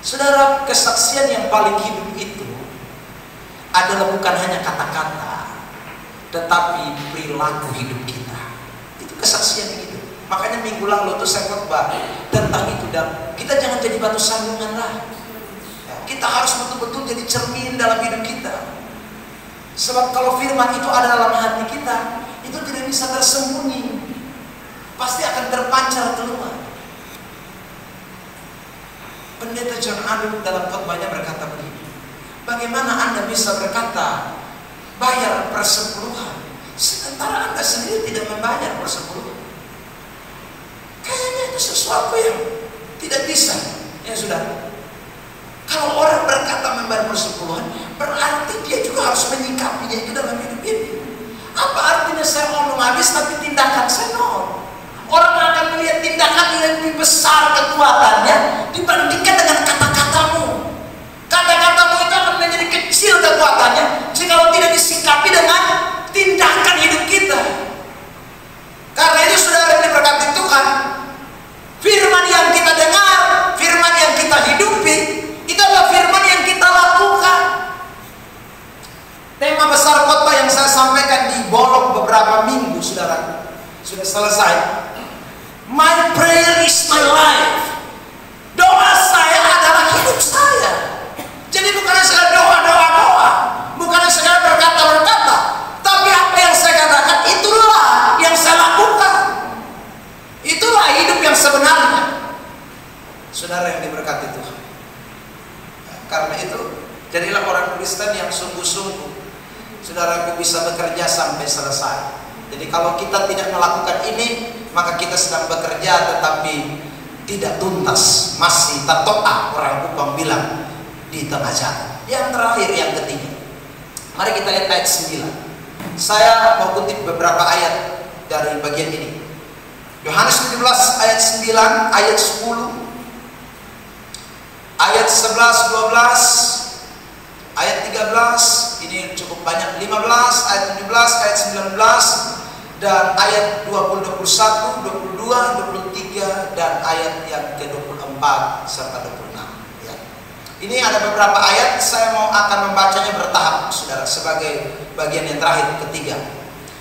Saudara, kesaksian yang paling hidup itu adalah bukan hanya kata-kata, tetapi perilaku hidup kita. Itu kesaksian yang hidup. Makanya minggu lalu tuh saya khotbah tentang itu, dan kita jangan jadi batu sandungan lah. Ya, kita harus betul-betul jadi cermin dalam hidup kita. Sebab kalau firman itu ada dalam hati kita, itu tidak bisa tersembunyi, pasti akan terpancar keluar. Pendeta John Adult dalam khotbahnya berkata begini, bagaimana Anda bisa berkata bayar persepuluhan sementara Anda sendiri tidak membayar persepuluhan? Kayaknya itu sesuatu yang tidak bisa. Ya sudah. Kalau orang berkata membayar persepuluhan, berarti dia juga harus menyikapinya itu dalam hidup ini. Apa artinya saya ngomong habis tapi tindakan saya nol? Orang akan melihat tindakan yang lebih besar kekuatannya dibandingkan dengan kata-katamu. Kata-katamu itu akan menjadi kecil kekuatannya jika tidak disikapi dengan tindakan hidup kita. Karena itu saudara yang diberkati Tuhan, firman yang kita dengar, firman yang kita hidupi, itu adalah firman yang kita lakukan. Tema besar khotbah yang saya sampaikan di Bolog beberapa minggu, saudara, sudah selesai. My prayer is my life. Doa saya adalah hidup saya. Jadi bukan sekedar doa, bukan sekedar berkata-berkata, tapi apa yang saya katakan itulah yang saya lakukan. Itulah hidup yang sebenarnya. Saudara yang diberkati Tuhan. Karena itu, jadilah orang Kristen yang sungguh-sungguh. Saudaraku bisa bekerja sampai selesai. Jadi kalau kita tidak melakukan ini, maka kita sedang bekerja tetapi tidak tuntas, masih tatoa, orang Kupang bilang, di tengah jalan. Yang terakhir, yang ketiga, mari kita lihat ayat 9. Saya mau kutip beberapa ayat dari bagian ini. Yohanes 17 ayat 9, ayat 10. ayat 11, 12, ayat 13, ini cukup banyak, 15, ayat 17, ayat 19, dan ayat 20, 21, 22, 23, dan ayat yang ke-24 serta 26. Ya. Ini ada beberapa ayat, saya akan membacanya bertahap, saudara, sebagai bagian yang terakhir, ketiga.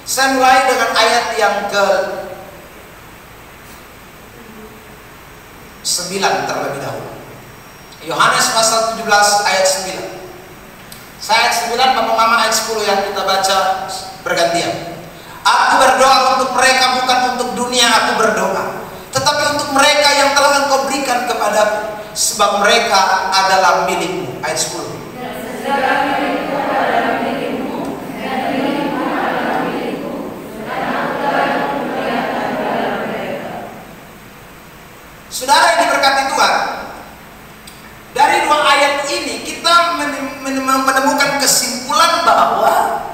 Saya mulai dengan ayat yang ke-9 terlebih dahulu. Yohanes pasal 17 ayat 9. Saya ayat 9, Bapak Mama ayat 10 yang kita baca bergantian. Aku berdoa untuk mereka, bukan untuk dunia aku berdoa, tetapi untuk mereka yang telah Engkau berikan kepadaku, sebab mereka adalah milikmu. Ayat 10. Saudara yang diberkati Tuhan, dari dua ayat ini kita menemukan kesimpulan bahwa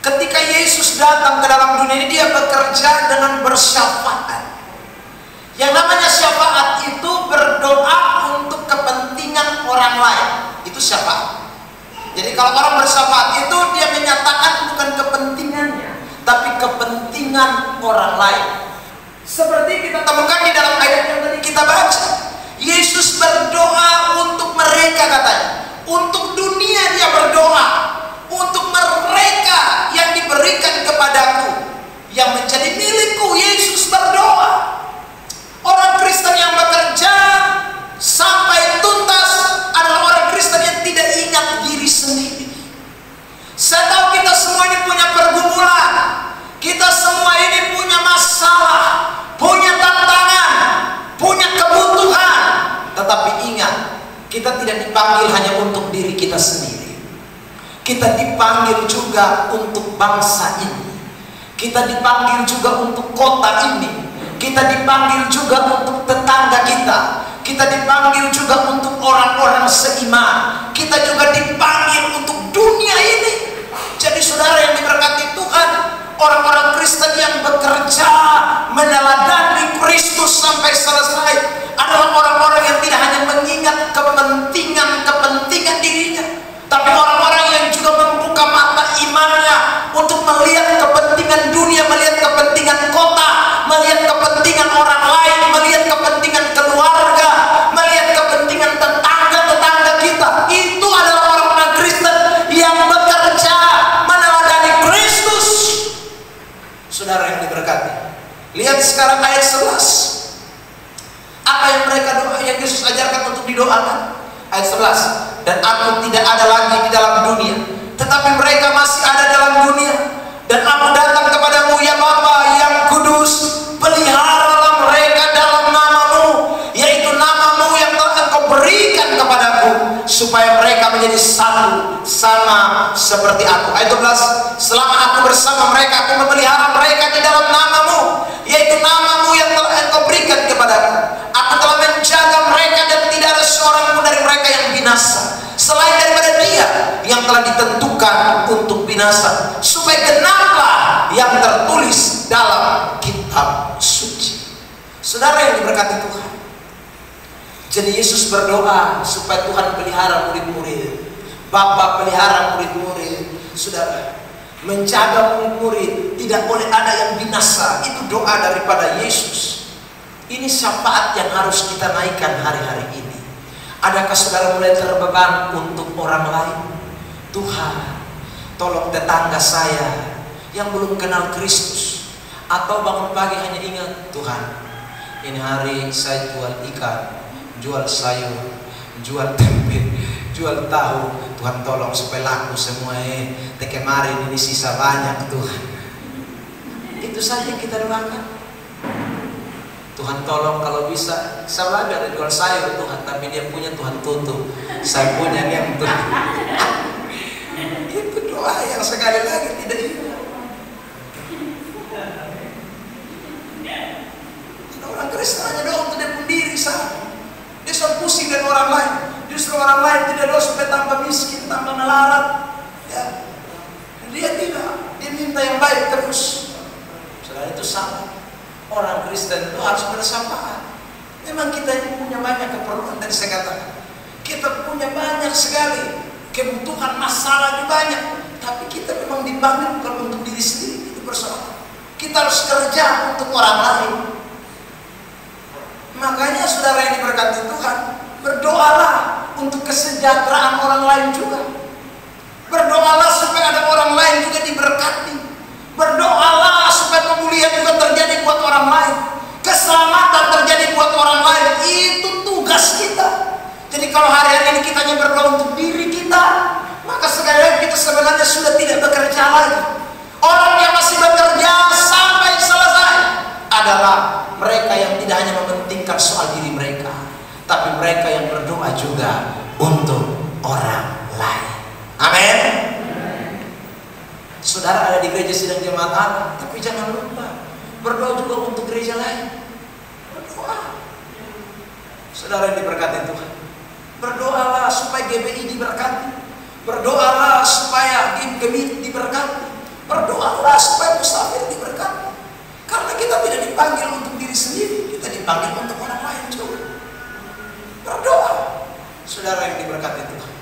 ketika Yesus datang ke dalam dunia ini, dia bekerja dengan bersyafaat. Yang namanya syafaat itu berdoa untuk kepentingan orang lain. Itu syafaat. Jadi kalau orang bersyafaat itu dia menyatakan bukan kepentingannya, tapi kepentingan orang lain. Seperti kita temukan di dalam ayat yang tadi kita baca, Yesus berdoa untuk mereka, katanya. Untuk dunia dia berdoa, untuk mereka yang diberikan kepadaku, yang menjadi milikku. Yesus berdoa. Orang Kristen yang bekerja sampai tuntas adalah orang Kristen yang tidak ingat diri sendiri. Saya tahu kita semua ini punya pergumulan, kita semua ini punya masalah, punya tantangan, punya kebutuhan. Tetapi ingat, kita tidak dipanggil hanya untuk diri kita sendiri. Kita dipanggil juga untuk bangsa ini. Kita dipanggil juga untuk kota ini. Kita dipanggil juga untuk tetangga kita. Kita dipanggil juga untuk orang-orang seiman. Kita juga dipanggil untuk dunia ini. Jadi saudara yang diberkati Tuhan, orang-orang Kristen yang bekerja meneladani Kristus sampai selesai adalah orang-orang yang tidak hanya mengingat kepentingan dirinya, tapi orang-orang yang juga membuka mata imannya untuk melihat kepentingan dunia, melihat kepentingan kota, melihat kepentingan orang lain, melihat kepentingan keluarga, melihat kepentingan tetangga-tetangga kita. Itu adalah orang-orang Kristen yang bekerja meneladani Kristus. Saudara yang diberkati, lihat sekarang ayat 11. Apa yang mereka doa, yang Yesus ajarkan untuk didoakan? Ayat 11. Dan aku tidak ada lagi di dalam dunia, tetapi mereka masih ada dalam dunia. Dan aku datang kepadamu, ya Bapa yang kudus, peliharalah mereka dalam namamu, yaitu namamu yang telah Engkau berikan kepadaku, supaya mereka menjadi satu, sama seperti aku. Ayat 12. Selama aku bersama mereka, aku memelihara mereka di dalam namamu, yaitu namamu yang telah Engkau berikan kepadaku. Aku telah menjaga mereka dan tidak ada seorang pun dari mereka yang binasa, selain daripada dia yang telah ditentukan untuk binasa, supaya genaplah yang tertulis dalam kitab suci. Saudara yang diberkati Tuhan, jadi Yesus berdoa supaya Tuhan pelihara murid-murid. Bapa pelihara murid-murid. Saudara, menjaga murid-murid, tidak boleh ada yang binasa. Itu doa daripada Yesus. Ini syafaat yang harus kita naikkan hari-hari ini. Adakah saudara mulai terbeban untuk orang lain? Tuhan, tolong tetangga saya yang belum kenal Kristus, atau bangun pagi hanya ingat, Tuhan, ini hari saya jual ikan, jual sayur, jual tempe, jual tahu. Tuhan tolong supaya laku semua. Kemarin ini sisa banyak, Tuhan. Itu saja yang kita doakan. Tuhan tolong kalau bisa, saya lagi ada jual sayur Tuhan, tapi dia punya Tuhan tutup, saya punya dia yang tutup. Itu doa yang sekali lagi tidak hilang. Orang Kristen hanya doa untuk dia sendiri saja. Dia selalu pusing dengan orang lain. Justru orang lain tidak doa supaya tambah miskin, tambah melarat. Ya. Dia tidak, dia minta yang baik terus. Selain itu sama. Orang Kristen itu harus bersyafaat. Memang kita ini punya banyak keperluan, tadi saya katakan. Kita punya banyak sekali kebutuhan, masalah juga banyak. Tapi kita memang dipanggil bukan untuk diri sendiri, itu persoalan. Kita harus kerja untuk orang lain. Makanya saudara yang diberkati Tuhan, berdoalah untuk kesejahteraan orang lain juga. Berdoalah supaya ada orang lain juga diberkati. Berdoalah supaya pemulihan juga terjadi buat orang lain. Keselamatan terjadi buat orang lain. Itu tugas kita. Jadi kalau hari-hari ini kita hanya berdoa untuk diri kita, maka sekali lagi kita sebenarnya sudah tidak bekerja lagi. Orang yang masih bekerja sampai selesai adalah mereka yang tidak hanya mementingkan soal diri mereka, tapi mereka yang berdoa juga untuk orang lain. Amin. Saudara ada di gereja sidang jemaat Allah, tapi jangan lupa berdoa juga untuk gereja lain. Berdoa. Saudara yang diberkati Tuhan, berdoalah supaya GBI diberkati. Berdoalah supaya GBI diberkati. Berdoalah supaya Musafir diberkati. Karena kita tidak dipanggil untuk diri sendiri, kita dipanggil untuk orang lain juga. Berdoa. Saudara yang diberkati Tuhan,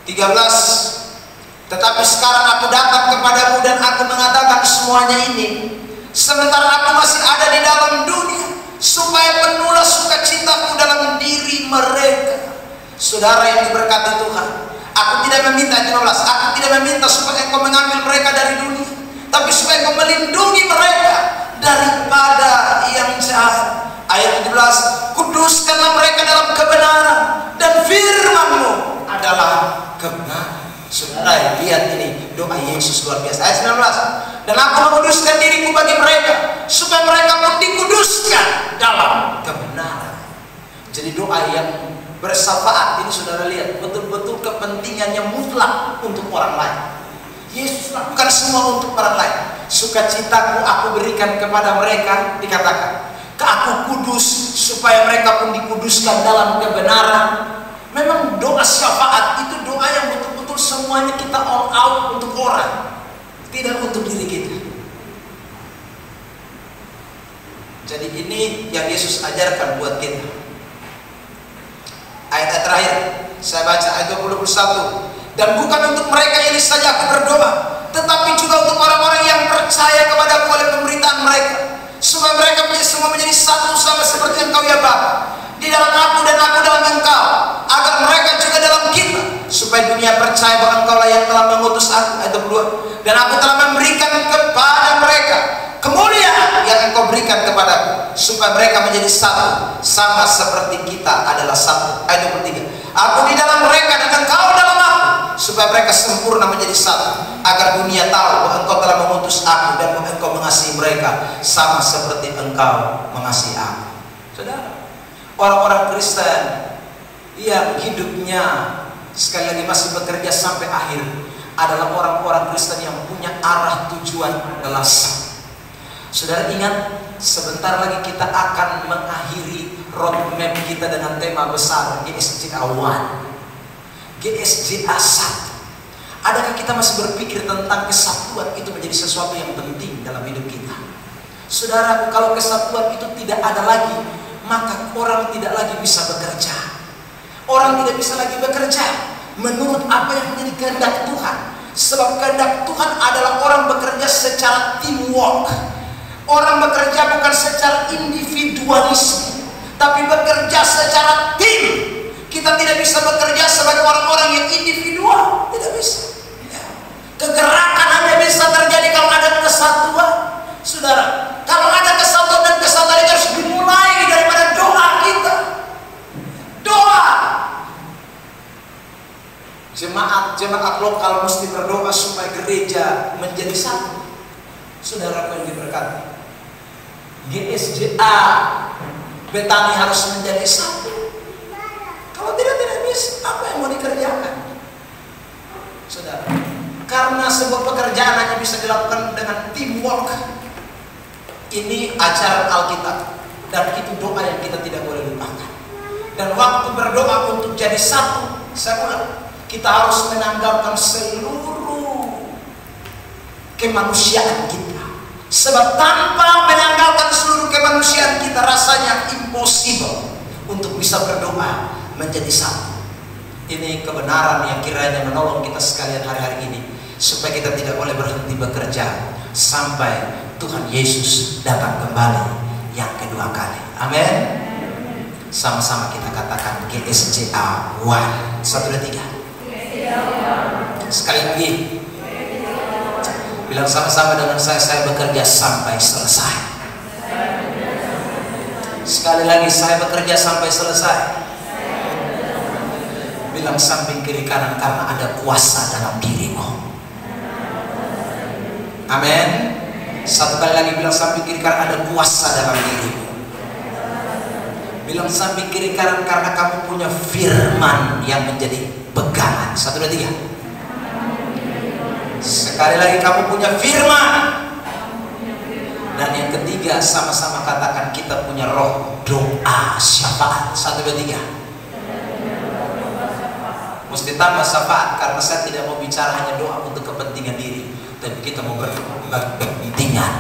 13. Tetapi sekarang aku datang kepadamu dan aku mengatakan semuanya ini sementara aku masih ada di dalam dunia, supaya penuhlah sukacitaku dalam diri mereka. Saudara yang diberkati Tuhan, aku tidak meminta, 15, aku tidak meminta supaya engkau mengambil mereka dari dunia, tapi supaya engkau melindungi mereka daripada yang jahat. Ayat 17, kuduskanlah mereka dalam kebenaran, dan firman-Mu adalah kebenaran. Saudara, lihat ini doa Yesus luar biasa. Ayat 19, dan aku menguduskan diriku bagi mereka, supaya mereka pun dikuduskan dalam kebenaran. Jadi doa yang bersafaat ini, saudara lihat betul-betul kepentingannya mutlak untuk orang lain. Yesus lakukan semua untuk orang lain. Sukacitaku aku berikan kepada mereka, dikatakan ke aku kudus, supaya mereka pun dikuduskan dalam kebenaran. Memang doa syafaat itu doa yang betul-betul semuanya kita all out untuk orang, tidak untuk diri kita. Jadi ini yang Yesus ajarkan buat kita. Ayat terakhir saya baca, ayat 21, dan bukan untuk mereka ini saja aku berdoa, tetapi juga untuk orang-orang yang percaya kepadaku oleh pemberitaan mereka, supaya mereka semua menjadi satu sama seperti Engkau ya Bapa, di dalam aku dan aku dalam Engkau, agar mereka juga dalam kita, supaya dunia percaya bahwa Engkau lah yang telah mengutus aku. Ayat 22, dan aku telah memberikan kepada mereka kemuliaan yang Engkau berikan kepadaku, supaya mereka menjadi satu sama seperti kita adalah satu. Ayat 23, aku di dalam mereka dan Engkau dalam aku, supaya mereka sempurna menjadi satu, agar dunia tahu bahwa Engkau telah mengutus aku dan bahwa Engkau mengasihi mereka sama seperti Engkau mengasihi aku. Saudara, orang-orang Kristen yang hidupnya sekali lagi masih bekerja sampai akhir adalah orang-orang Kristen yang punya arah tujuan adalah satu. Saudara ingat, sebentar lagi kita akan mengakhiri roadmap kita dengan tema besar GSJA 1, GSJA 1. Adakah kita masih berpikir tentang kesatuan itu menjadi sesuatu yang penting dalam hidup kita? Saudara, kalau kesatuan itu tidak ada lagi, maka orang tidak lagi bisa bekerja. Orang tidak bisa lagi bekerja menurut apa yang menjadi kehendak Tuhan. Sebab kehendak Tuhan adalah orang bekerja secara teamwork. Orang bekerja bukan secara individualisme, tapi bekerja secara tim. Kita tidak bisa bekerja sebagai orang-orang yang individual, tidak bisa. Kegerakan hanya bisa terjadi kalau ada kesatuan. Saudara, kalau ada kesatuan, dan kesatuan itu harus dimulai daripada doa kita. Doa. Jemaat lokal mesti berdoa supaya gereja menjadi satu. Saudara yang diberkati, GSJA Betani harus menjadi satu. Kalau tidak bisa, apa yang mau dikerjakan? Saudara, karena sebuah pekerjaan hanya bisa dilakukan dengan teamwork. Ini ajaran Alkitab, dan itu doa yang kita tidak boleh lupakan. Dan waktu berdoa untuk jadi satu, saya ulang, kita harus menanggalkan seluruh kemanusiaan kita. Sebab tanpa menanggalkan seluruh kemanusiaan kita, rasanya impossible untuk bisa berdoa menjadi satu. Ini kebenaran yang kiranya menolong kita sekalian hari-hari ini, supaya kita tidak boleh berhenti bekerja sampai Tuhan Yesus datang kembali yang kedua kali. Amin. Sama-sama kita katakan GSJA 1, 2, 3. Sekali lagi, bilang sama-sama dengan saya bekerja sampai selesai. Sekali lagi, saya bekerja sampai selesai. Bilang samping kiri kanan, karena ada kuasa dalam dirimu. Amin. Satu kali lagi, bilang samping kiri kanan, ada kuasa dalam dirimu. Bilang samping kiri kanan, karena kamu punya firman yang menjadi pegangan. 1, 2, 3. Sekali lagi, kamu punya firman. Dan yang ketiga, sama-sama katakan, kita punya roh doa syafaat. 1, 2, 3. Mesti tambah syafaat, karena saya tidak mau bicara hanya doa untuk kepentingan diri, tapi kita mau berkepentingan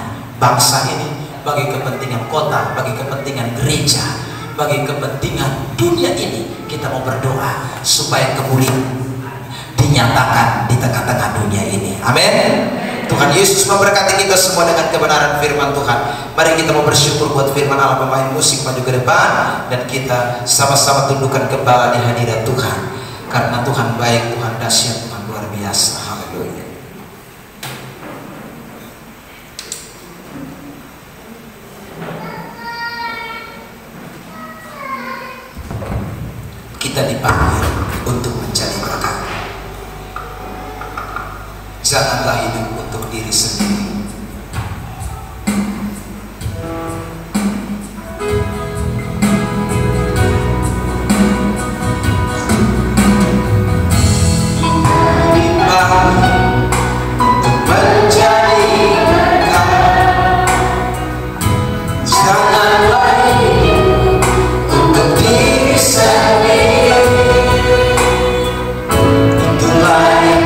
bangsa ini, bagi kepentingan kota, bagi kepentingan gereja, bagi kepentingan dunia ini. Kita mau berdoa supaya kemuliaan dinyatakan di tengah-tengah dunia ini. Amin. Tuhan Yesus memberkati kita semua dengan kebenaran firman Tuhan. Mari kita mau bersyukur buat firman Allah. Pemain musik maju ke depan, dan kita sama-sama tundukkan kepala di hadirat Tuhan, karena Tuhan baik, Tuhan dahsyat, Tuhan luar biasa. Haleluya. Kita dipanggil untuk mencari berkat. Janganlah hidup untuk diri sendiri. Itulah yang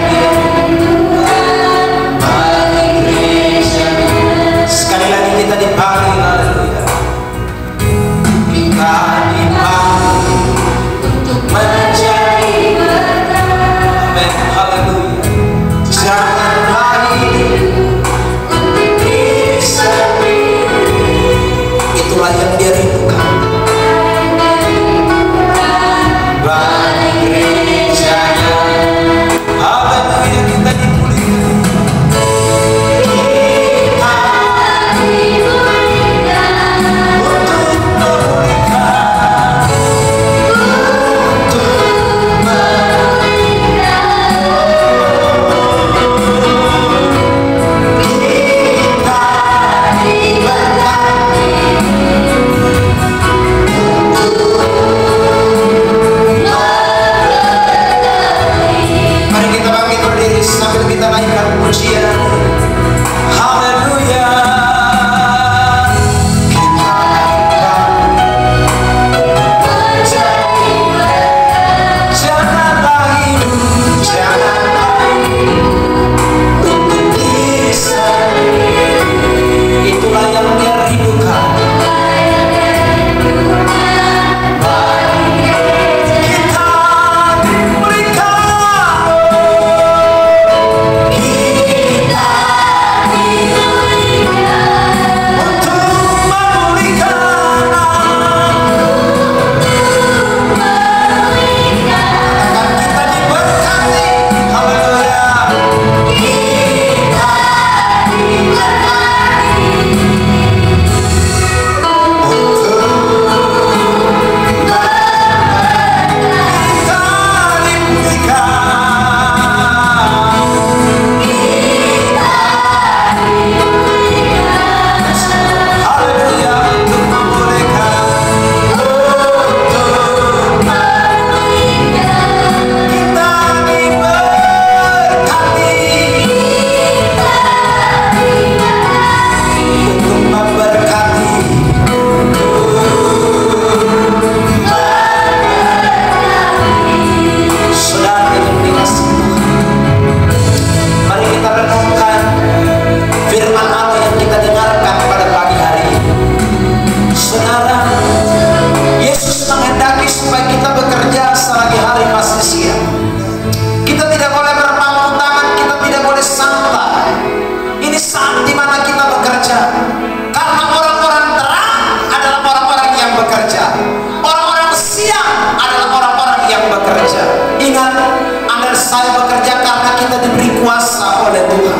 saya bekerja karena kita diberi kuasa oleh Tuhan.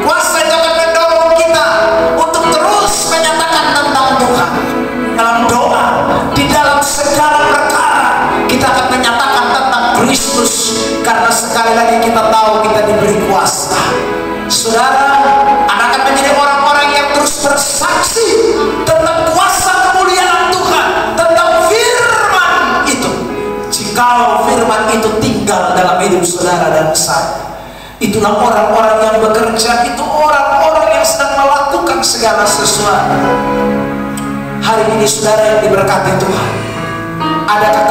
Kuasa itu akan mendorong kita untuk terus menyatakan tentang Tuhan. Dalam doa, di dalam segala perkara, kita akan menyatakan tentang Kristus. Karena sekali lagi kita tahu kita diberi kuasa. Saudara, Anda akan menjadi orang-orang yang terus bersaksi tentang kuasa kemuliaan Tuhan, tentang firman itu. Jikalau firman itu tinggal dalam hidup saudara dan saya, itulah orang-orang yang bekerja, itu orang-orang yang sedang melakukan segala sesuatu. Hari ini saudara yang diberkati Tuhan, adakah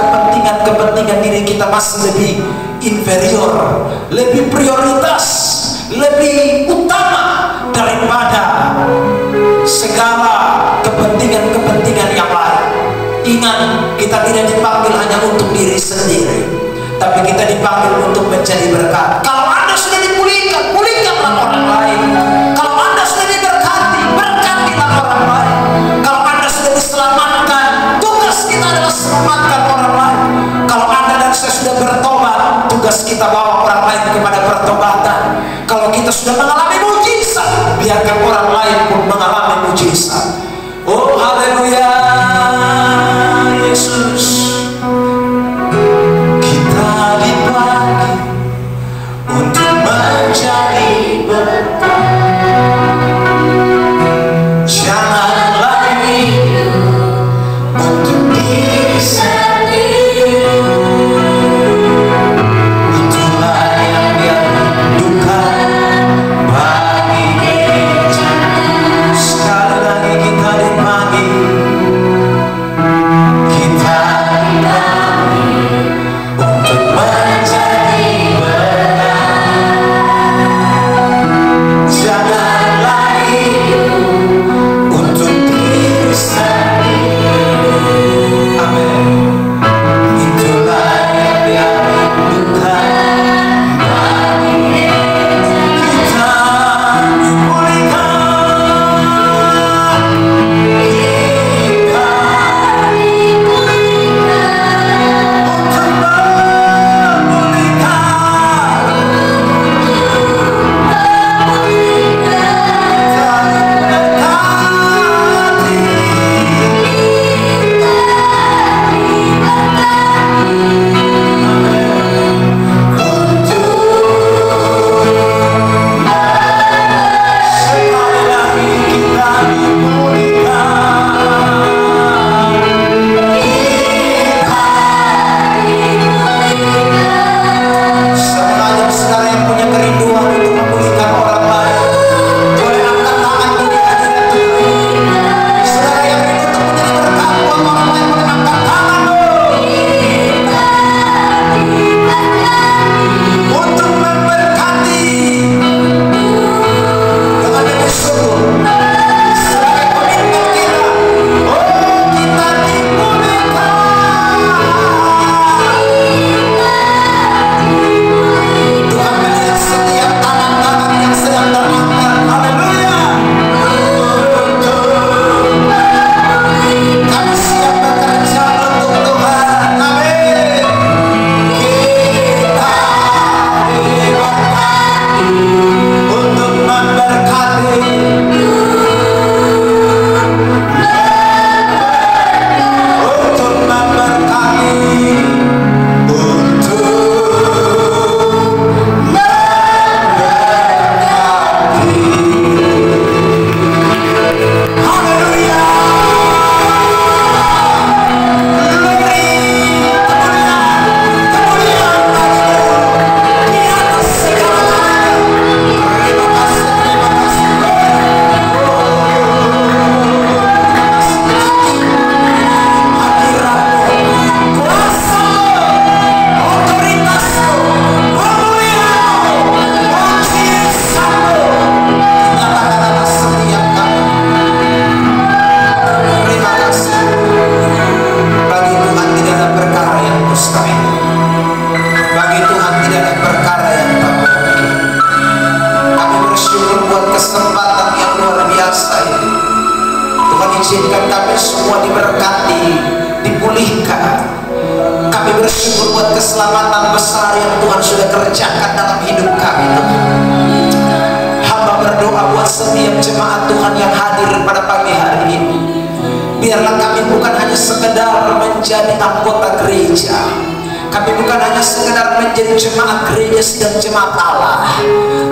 kepentingan diri kita masih lebih inferior, lebih prioritas, lebih utama daripada segala kepentingan yang lain? Ingat, kita tidak dipanggil hanya untuk diri sendiri, tapi kita dipanggil untuk menjadi berkat. Kalau Anda sudah dipulihkan, pulihkanlah orang lain. Kalau Anda sudah diberkati, berkatilah orang lain. Kalau Anda sudah diselamatkan, tugas kita adalah selamatkan orang lain. Kalau Anda dan saya sudah bertobat, tugas kita bawa orang lain kepada pertobatan. Kalau kita sudah mengalami mujizat, biarkan orang lain pun mengalami mujizat. Oh haleluya, Yesus. Kita dipanggil untuk menjadi berkat. Jangan lagi untuk diri sendiri. Itulah yang dia rindukan bagi kita. Sekali lagi kita dipanggil, kita kerjakan dalam hidup kami Tuhan. Hamba berdoa buat setiap jemaat Tuhan yang hadir pada pagi hari ini. Biarlah kami bukan hanya sekedar menjadi anggota gereja, kami bukan hanya sekedar menjadi jemaat gereja dan jemaat Allah,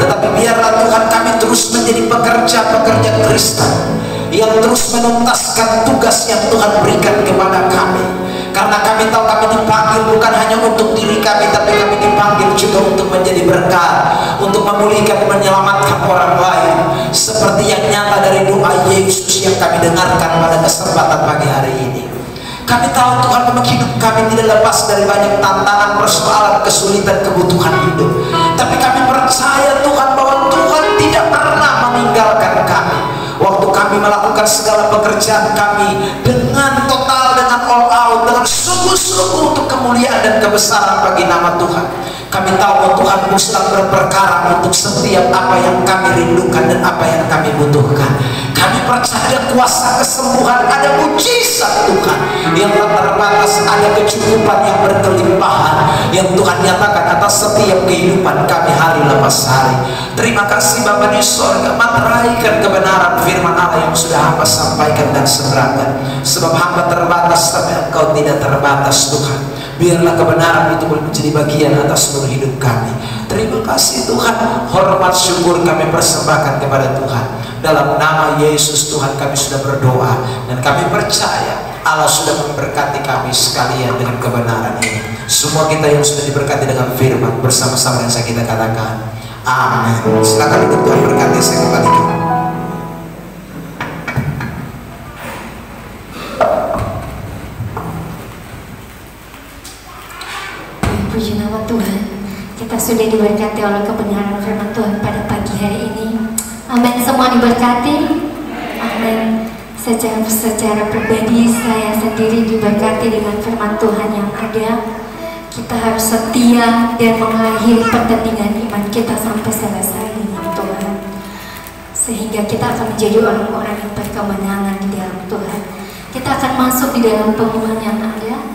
tetapi biarlah Tuhan kami terus menjadi pekerja-pekerja Kristen yang terus menuntaskan tugas yang Tuhan berikan kepada kami. Karena kami tahu kami dipanggil bukan hanya untuk diri kami, tapi kami dipanggil juga untuk menjadi berkat, untuk memulihkan, menyelamatkan orang lain, seperti yang nyata dari doa Yesus yang kami dengarkan pada kesempatan pagi hari ini. Kami tahu Tuhan memang hidup kami tidak lepas dari banyak tantangan, persoalan, kesulitan, kebutuhan hidup. Tapi kami percaya Tuhan bahwa Tuhan tidak pernah meninggalkan kami. Waktu kami melakukan segala pekerjaan kami dengan total, dengan all out, dengan sungguh-sungguh untuk kemuliaan dan kebesaran bagi nama Tuhan. Kami tahu bahwa Tuhan sedang berperkara untuk setiap apa yang kami rindukan dan apa yang kami butuhkan. Kami percaya kuasa kesembuhan, ada mujizat Tuhan yang tak terbatas, ada kecukupan yang berkelimpahan yang Tuhan nyatakan atas setiap kehidupan kami hari lepas hari. Terima kasih Bapa di sorga, materaikan kebenaran firman Allah yang sudah hamba sampaikan dan seberangkan. Sebab hamba terbatas tapi Engkau tidak terbatas Tuhan. Biarlah kebenaran itu boleh menjadi bagian atas seluruh hidup kami. Terima kasih Tuhan, hormat syukur kami persembahkan kepada Tuhan. Dalam nama Yesus Tuhan kami sudah berdoa, dan kami percaya Allah sudah memberkati kami sekalian dengan kebenaran ini. Semua kita yang sudah diberkati dengan firman, bersama-sama yang saya kita katakan amin. Silakan duduk, Tuhan berkati. Saya kembalikan. Puji nama Tuhan, kita sudah diberkati oleh kebenaran firman Tuhan pada pagi hari ini. Amin, semua diberkati. Amin. Secara pribadi saya sendiri diberkati dengan firman Tuhan yang ada. Kita harus setia dan mengakhiri pertandingan iman kita sampai selesai dengan Tuhan, sehingga kita akan menjadi orang-orang yang berkemenangan di dalam Tuhan. Kita akan masuk di dalam pengumuman yang ada.